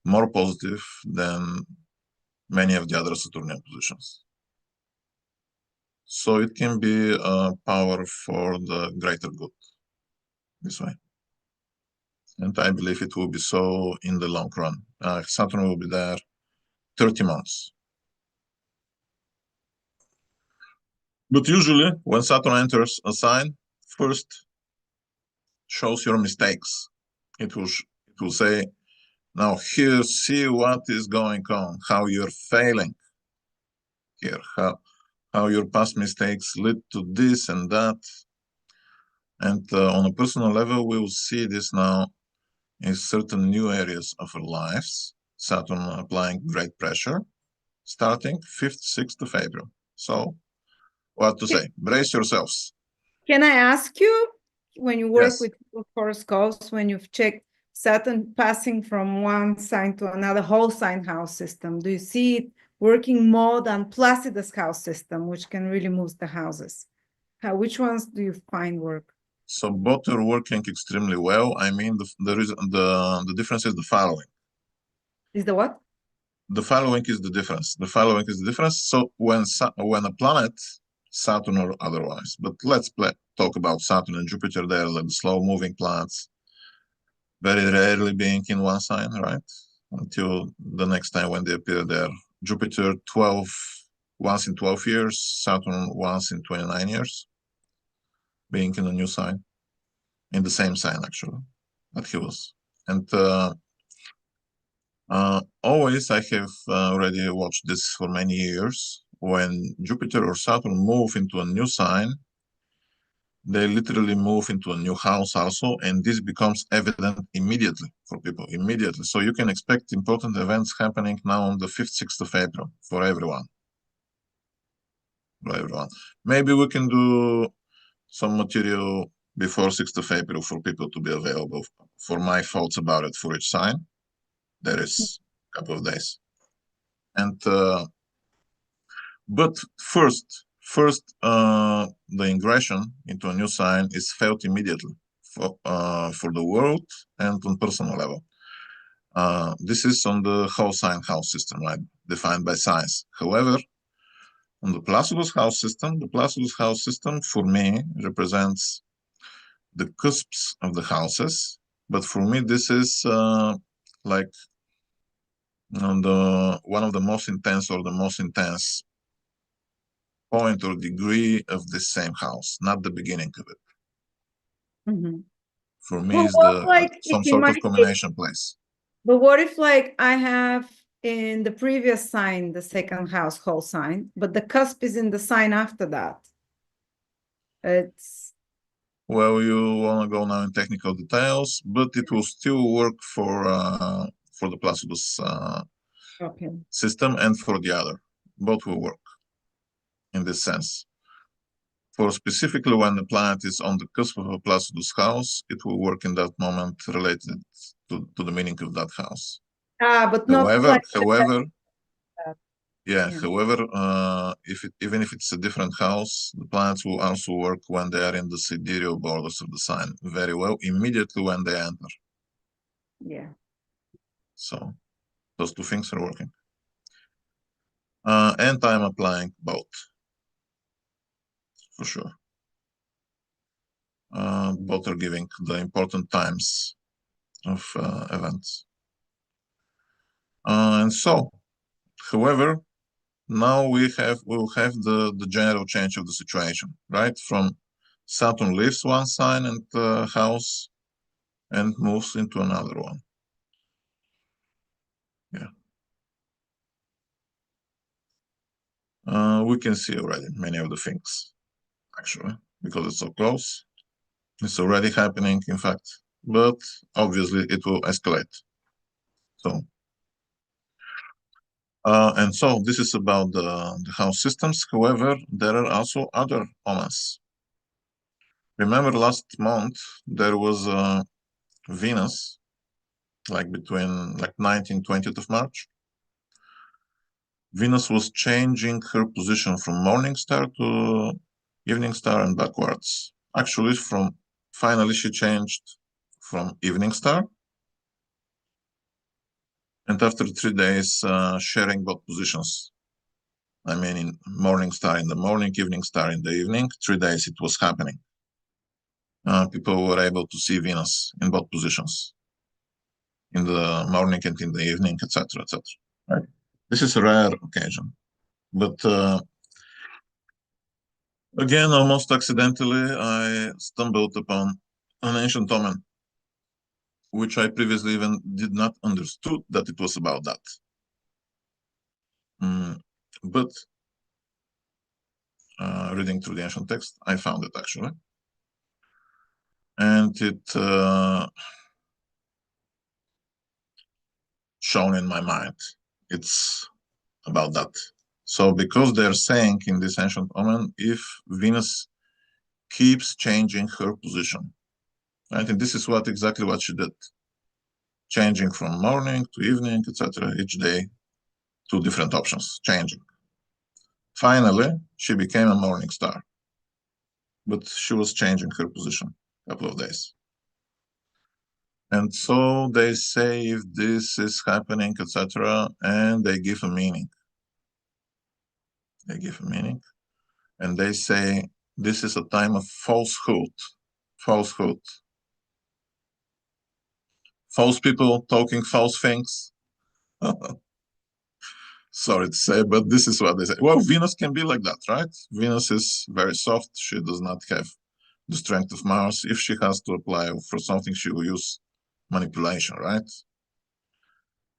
more positive than many of the other Saturnian positions. So it can be a power for the greater good this way. And I believe it will be so in the long run. Saturn will be there 30 months. But usually, when Saturn enters a sign, first shows your mistakes. It will say, now here, see what is going on, how you're failing here, how your past mistakes lead to this and that. And on a personal level, we will see this now in certain new areas of our lives. Saturn applying great pressure, starting 5th, 6th of April. So, what to say? Brace yourselves. Can I ask you, when you work Yes. with horoscopes, when you've checked Saturn passing from one sign to another, whole sign house system, do you see it working more than Placidus house system, which can really move the houses? Which ones do you find work? So both are working extremely well. I mean, the difference is the following. Is the what? The following is the difference. The following is the difference. So when a planet, Saturn or otherwise, but let's talk about Saturn and Jupiter. They're like the slow-moving planets, very rarely being in one sign, right? Until the next time when they appear there. Jupiter once in 12 years, Saturn once in 29 years, being in a new sign, in the same sign actually that he was. And always I have already watched this for many years. When Jupiter or Saturn move into a new sign, they literally move into a new house also, and this becomes evident immediately for people, immediately. So you can expect important events happening now on the 5th, 6th of April for everyone. For everyone. Maybe we can do some material before 6th of April for people to be available for my thoughts about it for each sign. There is a couple of days. And but first the ingression into a new sign is felt immediately for the world and on personal level. This is on the whole sign house system, right, defined by science. However, on the Placidus house system for me represents the cusps of the houses, but for me this is like one of the most intense or the most intense point or degree of the same house, not the beginning of it. Mm-hmm. For me, Well, is some in sort my of combination place. But what if, like, I have in the previous sign, the second house whole sign, but the cusp is in the sign after that? It's Well, you want to go now in technical details, but it will still work for the Placidus okay. system and for the other. Both will work in this sense. For specifically when the planet is on the cusp of a Placidus house, it will work in that moment related to the meaning of that house. But not like However, that. yeah, however, even if it's a different house, the planets will also work when they are in the sidereal borders of the sign very well, immediately when they enter. Yeah. So those two things are working. And I'm applying both, for sure. Both are giving the important times of events. And so, however, now we'll have the general change of the situation, right? From Saturn leaves one sign and house and moves into another one. Yeah. We can see already many of the things, actually, because it's so close. It's already happening, in fact, but obviously it will escalate. So, and so this is about the house systems. However, there are also other omens. Remember last month, there was Venus, like between 19th, 20th of March. Venus was changing her position from morning star to evening star and backwards. Actually, finally she changed from evening star. And after 3 days, sharing both positions. I mean, in morning star in the morning, evening star in the evening, 3 days it was happening. People were able to see Venus in both positions, in the morning and in the evening, etc., etc. Right? This is a rare occasion, but again, almost accidentally, I stumbled upon an ancient Omen, which I previously even did not understood that it was about that. But reading through the ancient text, I found it actually. And it shone in my mind. It's about that. So because they're saying in this ancient Omen, if Venus keeps changing her position, right? And this is exactly what she did, changing from morning to evening, etc. Each day, two different options, changing. Finally, she became a morning star, but she was changing her position a couple of days. And so they say if this is happening, etc., and they give a meaning. They give a meaning, and they say this is a time of falsehood. Falsehood. False people talking false things. Sorry to say, but this is what they say. Well, Venus can be like that, right? Venus is very soft. She does not have the strength of Mars. If she has to apply for something, she will use manipulation, right?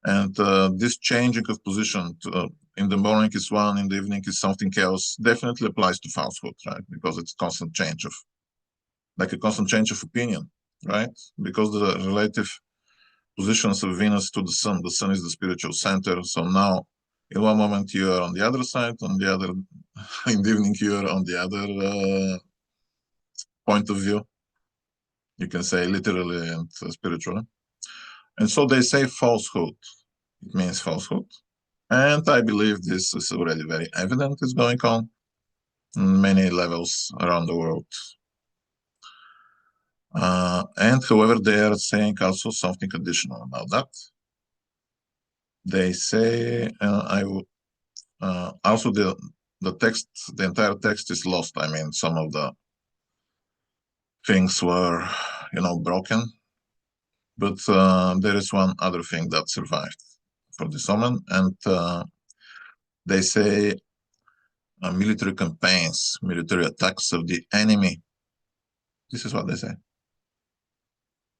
And this changing of position in the morning is one, in the evening is something else, definitely applies to falsehood, right? Because it's constant change of, like a constant change of opinion, right? Because the relative positions of Venus to the Sun is the spiritual center. So now, in one moment you are on the other side, on the other, in the evening you are on the other point of view. You can say literally and spiritually. And so they say falsehood. It means falsehood. And I believe this is already very evident. It's going on many levels around the world. And however, they are saying also something additional about that. They say, also the text, the entire text is lost. I mean, some of the things were, broken. But there is one other thing that survived for this Omen, and they say military campaigns, military attacks of the enemy. This is what they say.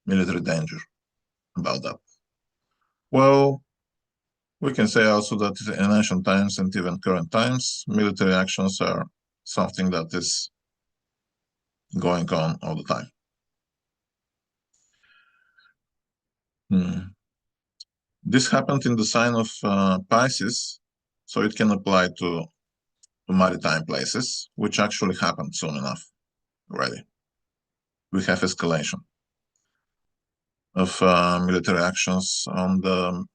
Military danger about that. Well, we can say also that in ancient times and even current times, military actions are something that is going on all the time. This happened in the sign of Pisces, so it can apply to maritime places, which actually happened soon enough already. We have escalation of military actions on the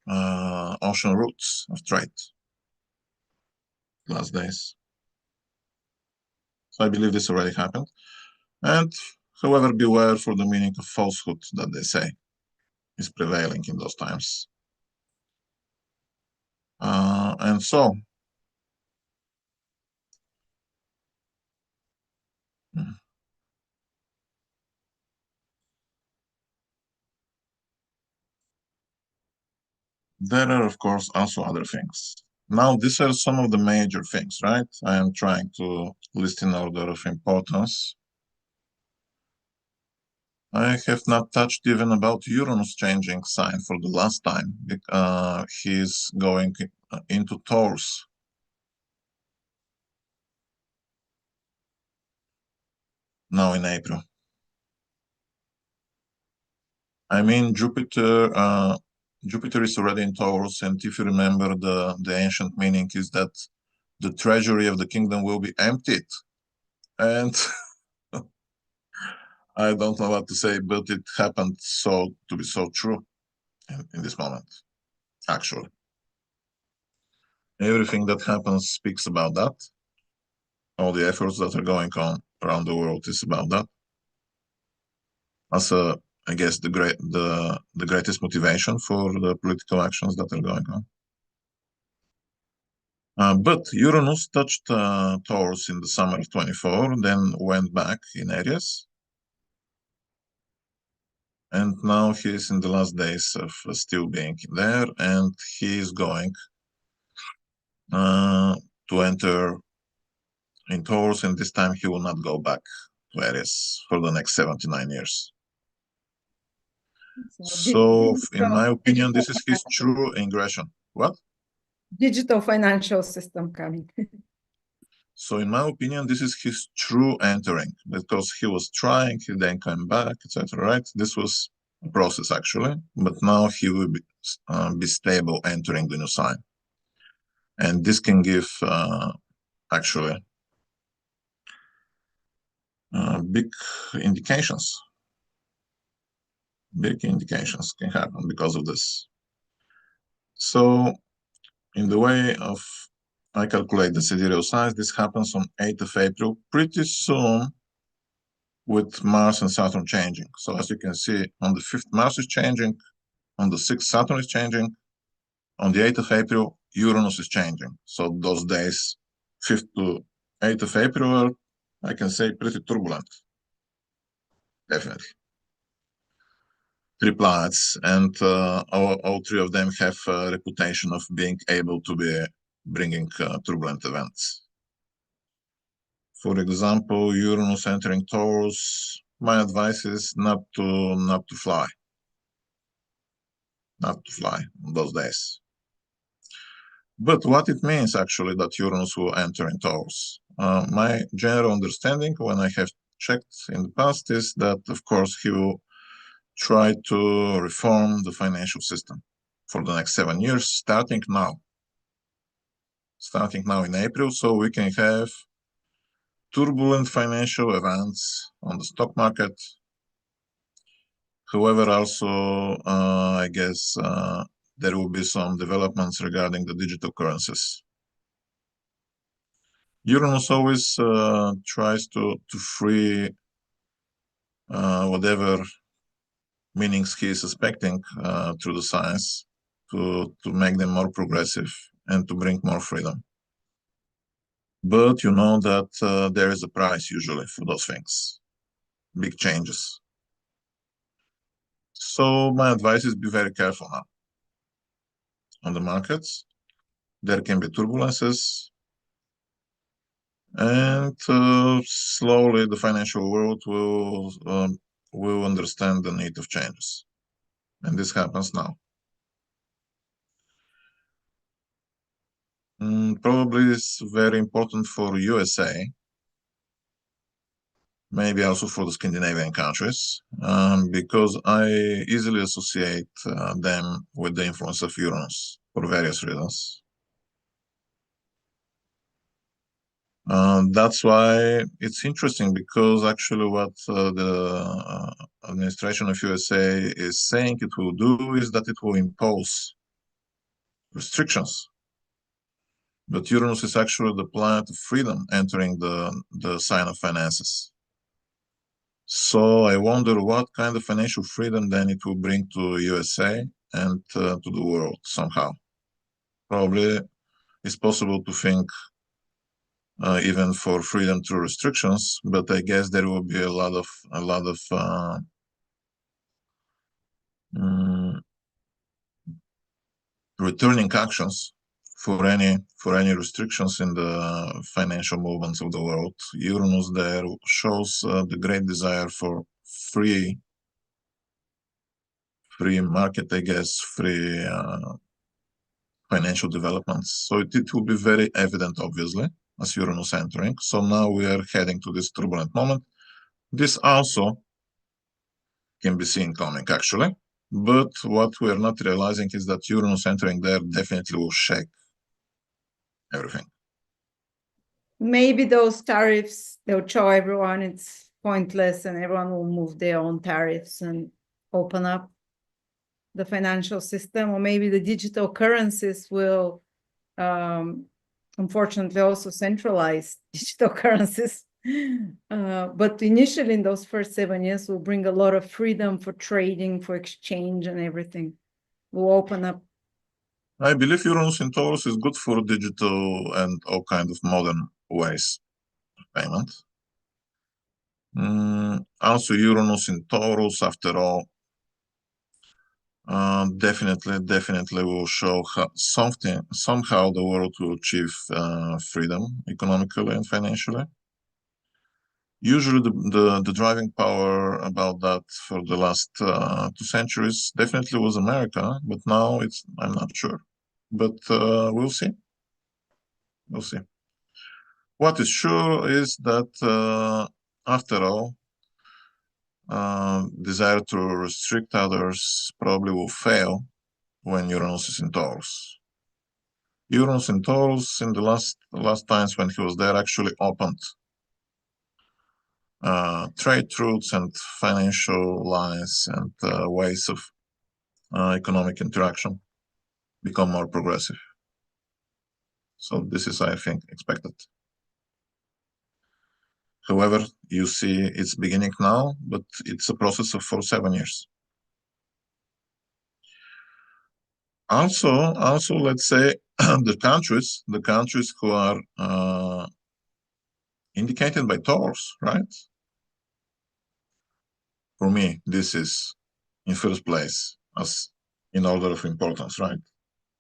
ocean routes of trade last days. So I believe this already happened. And however, beware for the meaning of falsehood that they say is prevailing in those times. And so, there are, of course, also other things. Now, these are some of the major things, right? I am trying to list in order of importance. I have not touched even about Uranus changing sign for the last time. He's going into Taurus. Now in April. I mean, Jupiter is already in Taurus, and if you remember, the ancient meaning is that the treasury of the kingdom will be emptied. And I don't know what to say, but it happened to be so true in this moment, actually. Everything that happens speaks about that. All the efforts that are going on around the world is about that. As I guess the greatest motivation for the political actions that are going on. But Uranus touched Taurus in the summer of 24, then went back in Aries. And now he is in the last days of still being there, and he is going to enter in Taurus, and this time he will not go back to Aries for the next 79 years. So, in my opinion, this is his true ingression. What? Digital financial system coming. So, in my opinion, this is his true entering, because he was trying, he then came back, etc. Right? This was a process actually, but now he will be stable entering the new sign, and this can give actually big indications. Big indications can happen because of this. So, in the way of I calculate the sidereal signs, this happens on 8th of April, pretty soon with Mars and Saturn changing. So as you can see, on the 5th, Mars is changing, on the 6th, Saturn is changing, on the 8th of April, Uranus is changing. So those days, 5th to 8th of April, are, I can say, pretty turbulent. Definitely. 3 planets, and all 3 of them have a reputation of being able to be bringing turbulent events. For example, Uranus entering Taurus, my advice is not to fly. Not to fly on those days. But what it means actually that Uranus will enter in Taurus? My general understanding when I have checked in the past is that, of course, he will try to reform the financial system for the next 7 years, starting now. Starting now in April, so we can have turbulent financial events on the stock market. However, also, I guess there will be some developments regarding the digital currencies. Uranus always tries to free whatever meanings he is suspecting through the science to make them more progressive and to bring more freedom. But you know that there is a price usually for those things, big changes. So my advice is be very careful now. On the markets, there can be turbulences, and slowly the financial world will understand the need of changes, and this happens now. Probably it's very important for USA, maybe also for the Scandinavian countries, because I easily associate them with the influence of Uranus for various reasons. That's why it's interesting, because actually what the administration of USA is saying it will do is that it will impose restrictions. But Uranus is actually the planet of freedom entering the sign of finances. So I wonder what kind of financial freedom then it will bring to USA and to the world somehow. Probably it's possible to think even for freedom through restrictions, but I guess there will be a lot of returning actions for any restrictions in the financial movements of the world. Uranus there shows the great desire for free market, I guess, free financial developments. So it will be very evident, obviously, as Uranus entering. So now we are heading to this turbulent moment. This also can be seen coming, actually. But what we are not realizing is that Uranus entering there definitely will shake everything. Maybe those tariffs, they'll show everyone it's pointless and everyone will move their own tariffs and open up the financial system, or maybe the digital currencies will unfortunately also centralize digital currencies. But initially in those first 7 years will bring a lot of freedom for trading, for exchange and everything. Will open up. I believe Uranus in Taurus is good for digital and all kinds of modern ways of payment. Also Uranus in Taurus, after all, Definitely will show how somehow the world will achieve freedom economically and financially. Usually the driving power about that for the last 2 centuries definitely was America, but now I'm not sure. But we'll see. We'll see. What is sure is that after all, desire to restrict others probably will fail when Uranus is in Taurus. Uranus in Taurus in the last times when he was there actually opened trade routes and financial lines and ways of economic interaction become more progressive. So this is, I think, expected. However, you see it's beginning now, but it's a process for 7 years. Also, let's say the countries who are indicated by Taurus, right? For me, this is in first place as in order of importance, right?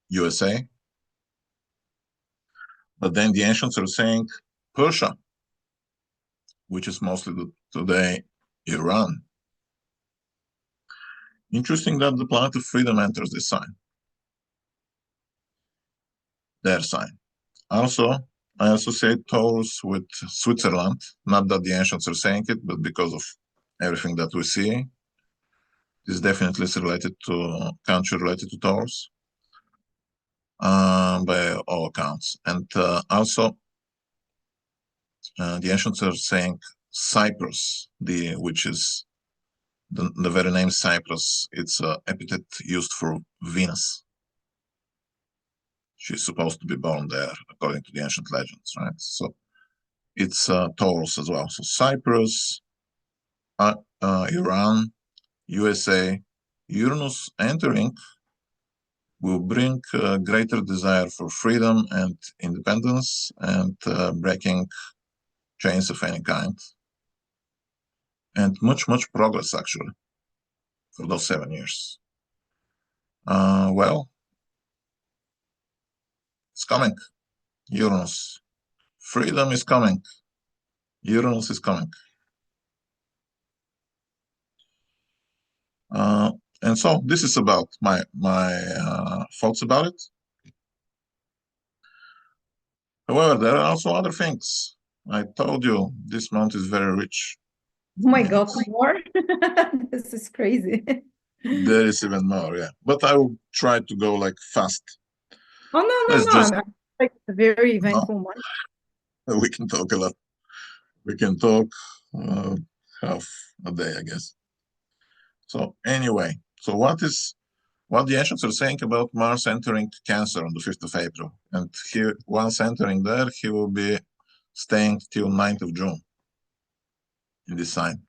USA. But then the ancients are saying Persia, which is mostly today Iran. Interesting that the planet of freedom enters this sign, their sign. Also, I associate Taurus with Switzerland, not that the ancients are saying it, but because of everything that we see. This definitely is related to country related to Taurus by all accounts. And also, the ancients are saying Cyprus, which is the very name Cyprus. It's an epithet used for Venus. She's supposed to be born there, according to the ancient legends, right? So it's Taurus as well. So Cyprus, Iran, USA, Uranus entering will bring greater desire for freedom and independence and breaking chains of any kind. And much progress, actually, for those 7 years. Well, it's coming. Uranus. Freedom is coming. Uranus is coming. And so this is about my thoughts about it. However, there are also other things. I told you this month is very rich. Oh my God, more? This is crazy. There is even more, yeah. But I will try to go like fast. Oh, no, Let's just, I'm like a very eventful month. we can talk a lot. We can talk half a day, I guess. So anyway, so what the ancients are saying about Mars entering Cancer on the 5th of April. And once entering there, he will be staying till 9th of June in this sign,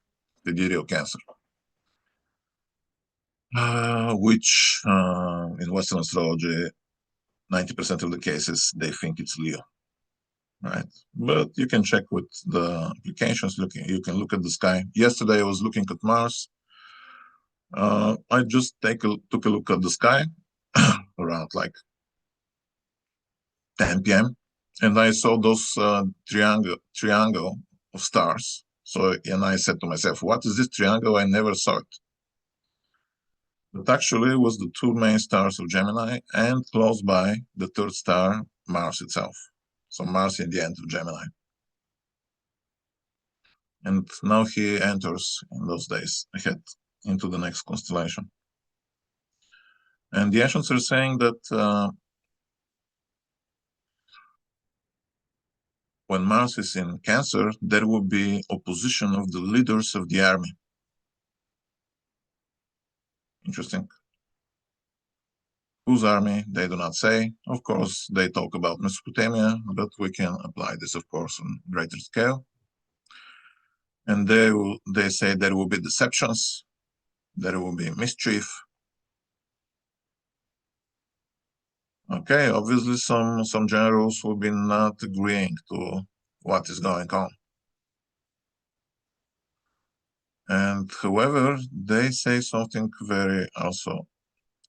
Sidereal Cancer. Which in Western astrology, 90% of the cases, they think it's Leo, right? But you can check with the applications. You can look at the sky. Yesterday, I was looking at Mars. I just took a look at the sky around like 10 p.m. and I saw those triangle of stars. So, and I said to myself, what is this triangle? I never saw it. But actually, it was the two main stars of Gemini and close by the third star, Mars itself. So Mars in the end of Gemini. And now he enters in those days ahead into the next constellation. And the ancients are saying that when Mars is in Cancer, there will be opposition of the leaders of the army. Interesting. Whose army, they do not say. Of course, they talk about Mesopotamia, but we can apply this, of course, on greater scale. And they say there will be deceptions, there will be mischief. Okay, obviously some generals will be not agreeing to what is going on. And however, they say something very also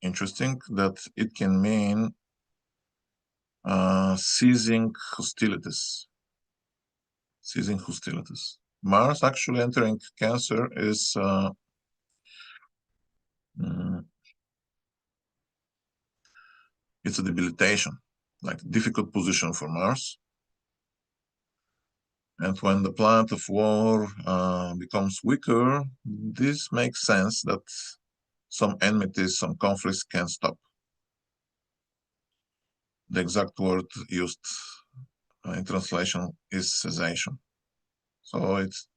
interesting that it can mean ceasing hostilities. Ceasing hostilities. Mars actually entering Cancer is it's a debilitation, like difficult position for Mars. And when the planet of war becomes weaker, this makes sense that some enmities, some conflicts can stop. The exact word used in translation is cessation. So it's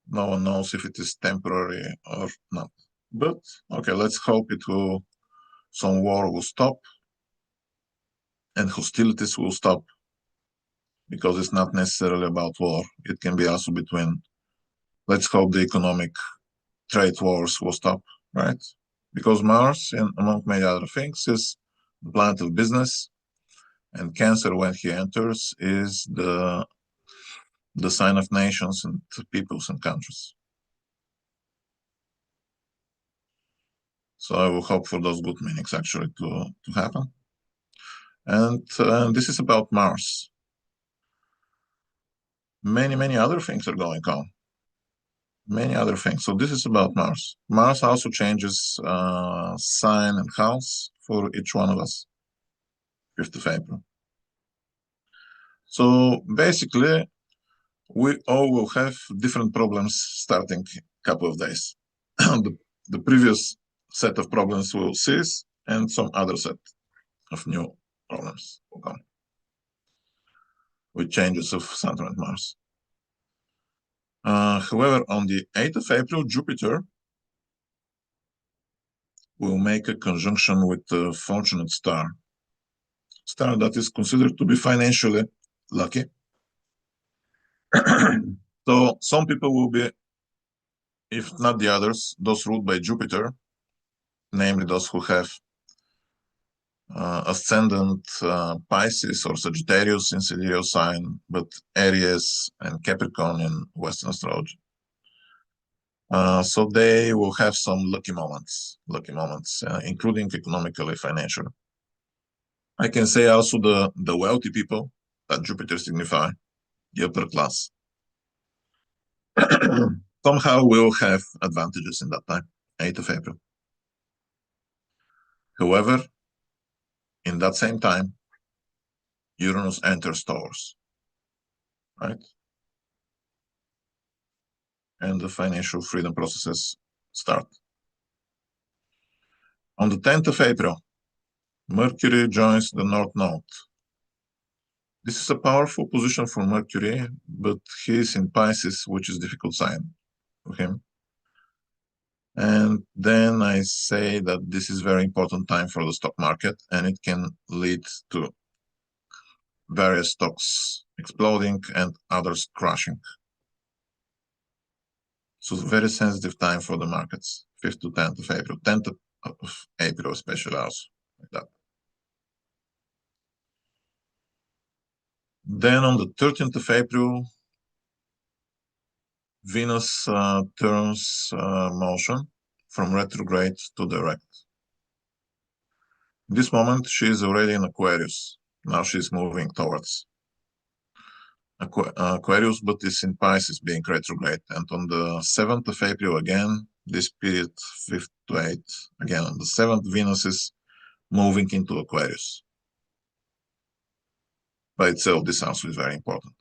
no one knows if it is temporary or not. But okay, let's hope some war will stop and hostilities will stop, because it's not necessarily about war. It can be also between, let's hope the economic trade wars will stop, right? Because Mars, among many other things, is the planet of business, and Cancer, when he enters, is the sign of nations and peoples and countries. So I will hope for those good meanings actually to happen. And this is about Mars. Many other things are going on. Many other things. So this is about Mars. Mars also changes sign and house for each one of us, 5th of April. So basically, we all will have different problems starting a couple of days. the previous set of problems will cease, and some other set of new problems will come with changes of Saturn and Mars. However, on the 8th of April, Jupiter will make a conjunction with the fortunate star that is considered to be financially lucky. So some people will be, if not the others, those ruled by Jupiter, namely those who have ascendant Pisces or Sagittarius in sidereal sign, but Aries and Capricorn in Western astrology. So they will have some lucky moments, including economically, financially. I can say also the wealthy people that Jupiter signify, the upper class, somehow will have advantages in that time, 8th of April. However, in that same time, Uranus enters Taurus, right? And the financial freedom processes start. On the 10th of April, Mercury joins the North Node. This is a powerful position for Mercury, but he is in Pisces, which is a difficult sign for him. And then I say that this is a very important time for the stock market, and it can lead to various stocks exploding and others crashing. So it's a very sensitive time for the markets, 5th to 10th of April, 10th of April especially also, like that. Then on the 13th of April, Venus turns motion from retrograde to direct. In this moment, she is already in Aquarius. Now she's moving towards Aquarius, but is in Pisces, being retrograde. And on the 7th of April again, this period 5th to 8th, again on the 7th, Venus is moving into Aquarius. By itself, this also is very important.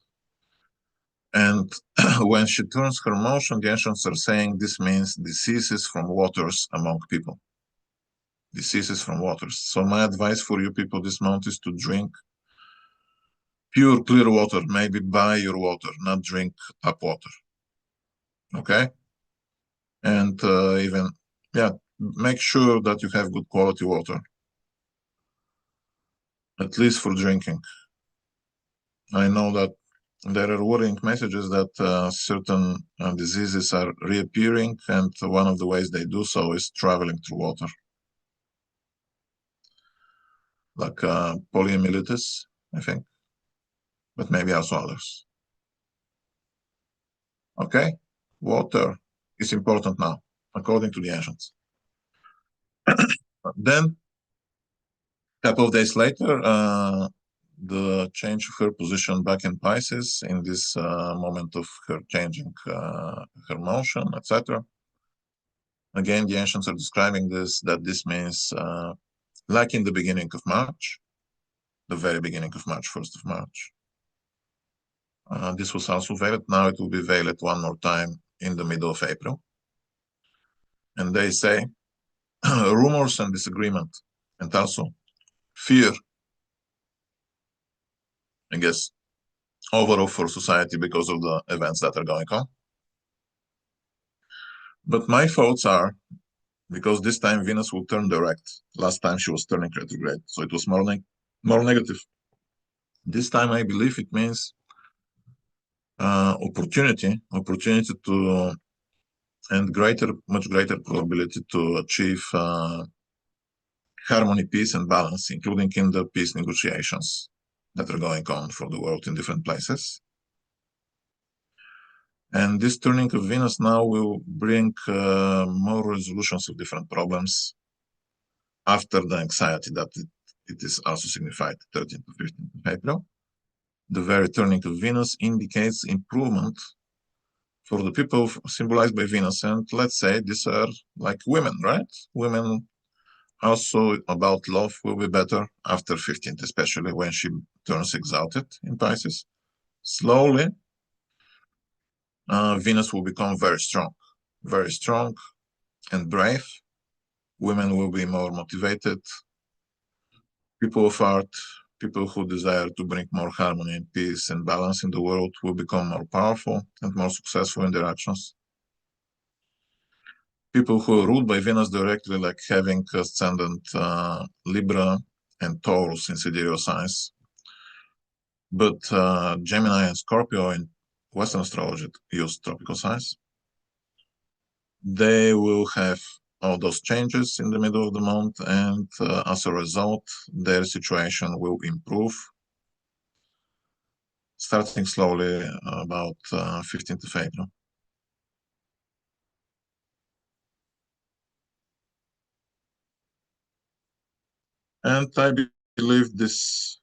And when she turns her motion, the ancients are saying this means diseases from waters among people. Diseases from waters. So my advice for you people this month is to drink pure, clear water. Maybe buy your water, not drink tap water. Okay? And even, make sure that you have good quality water, at least for drinking. I know that there are worrying messages that certain diseases are reappearing, and one of the ways they do so is traveling through water, like poliomyelitis, I think, but maybe also others. Okay, water is important now, according to the ancients. Then, a couple of days later, the change of her position back in Pisces in this moment of her changing her motion, etc. Again, the ancients are describing this, that this means like in the beginning of March, the very beginning of March, 1st of March. This was also veiled. Now it will be veiled one more time in the middle of April. And they say rumors and disagreement, and also fear, I guess, overall for society because of the events that are going on. But my thoughts are, because this time Venus will turn direct. Last time she was turning retrograde, so it was more negative. This time I believe it means opportunity to, and much greater probability to achieve harmony, peace, and balance, including in the peace negotiations that are going on for the world in different places. And this turning of Venus now will bring more resolutions of different problems after the anxiety that it is also signified 13th to 15th of April. The very turning of Venus indicates improvement for the people symbolized by Venus. And let's say these are like women, right? Women also about love will be better after 15th, especially when she turns exalted in Pisces. Slowly, Venus will become very strong and brave. Women will be more motivated. People of art, people who desire to bring more harmony and peace and balance in the world will become more powerful and more successful in their actions. People who are ruled by Venus directly, like having ascendant Libra and Taurus in sidereal signs, but Gemini and Scorpio in Western astrology use tropical signs. They will have all those changes in the middle of the month, and as a result, their situation will improve, starting slowly about 15th of April. And I believe this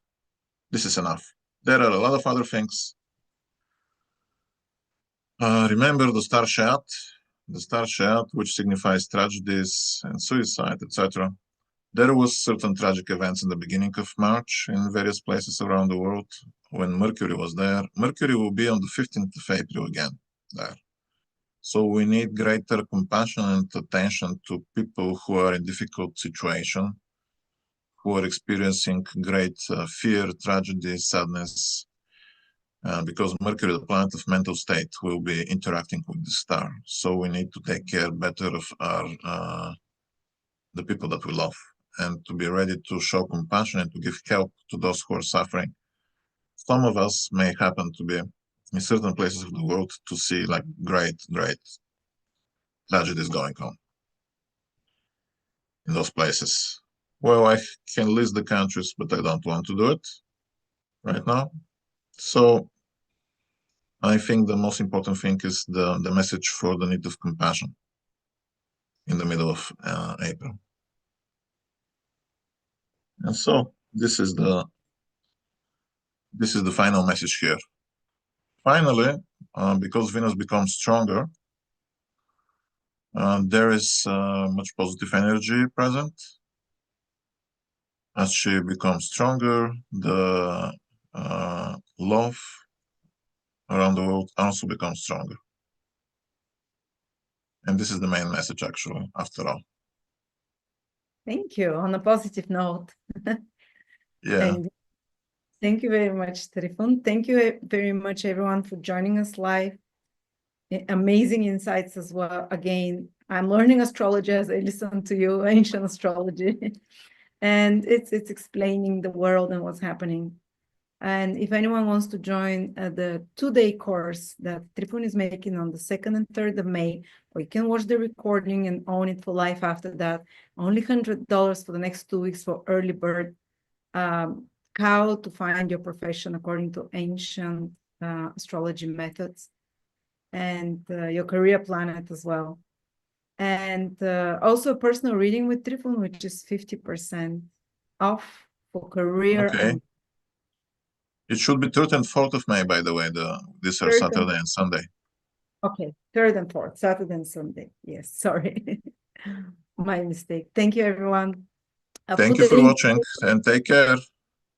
is enough. There are a lot of other things. Remember the star Shat, which signifies tragedies and suicide, etc. There was certain tragic events in the beginning of March in various places around the world when Mercury was there. Mercury will be on the 15th of April again there. So we need greater compassion and attention to people who are in difficult situation, who are experiencing great fear, tragedy, sadness, because Mercury, the planet of mental state, will be interacting with the star. So we need to take care better of the people that we love, and to be ready to show compassion and to give help to those who are suffering. Some of us may happen to be in certain places of the world to see like great tragedies going on in those places. Well, I can list the countries, but I don't want to do it right now. So I think the most important thing is the message for the need of compassion in the middle of April. And so this is the final message here. Finally, because Venus becomes stronger, there is much positive energy present. As she becomes stronger, the love around the world also becomes stronger. And this is the main message, actually, after all. Thank you. On a positive note. Yeah. And thank you very much, Trifon. Thank you very much, everyone, for joining us live. Amazing insights as well. Again, I'm learning astrology as I listen to you, ancient astrology. And it's explaining the world and what's happening. And if anyone wants to join the 2-day course that Trifon is making on the 2nd and 3rd of May, or you can watch the recording and own it for life after that, only $100 for the next 2 weeks for early bird. How to find your profession according to ancient astrology methods, and your career planet as well. And also a personal reading with Trifon, which is 50% off for career Okay. and It should be 3rd and 4th of May, by the way. These are 3rd Saturday and Sunday. Okay, 3rd and 4th, Saturday and Sunday. Yes, sorry. My mistake. Thank you, everyone. Thank you for watching and take care.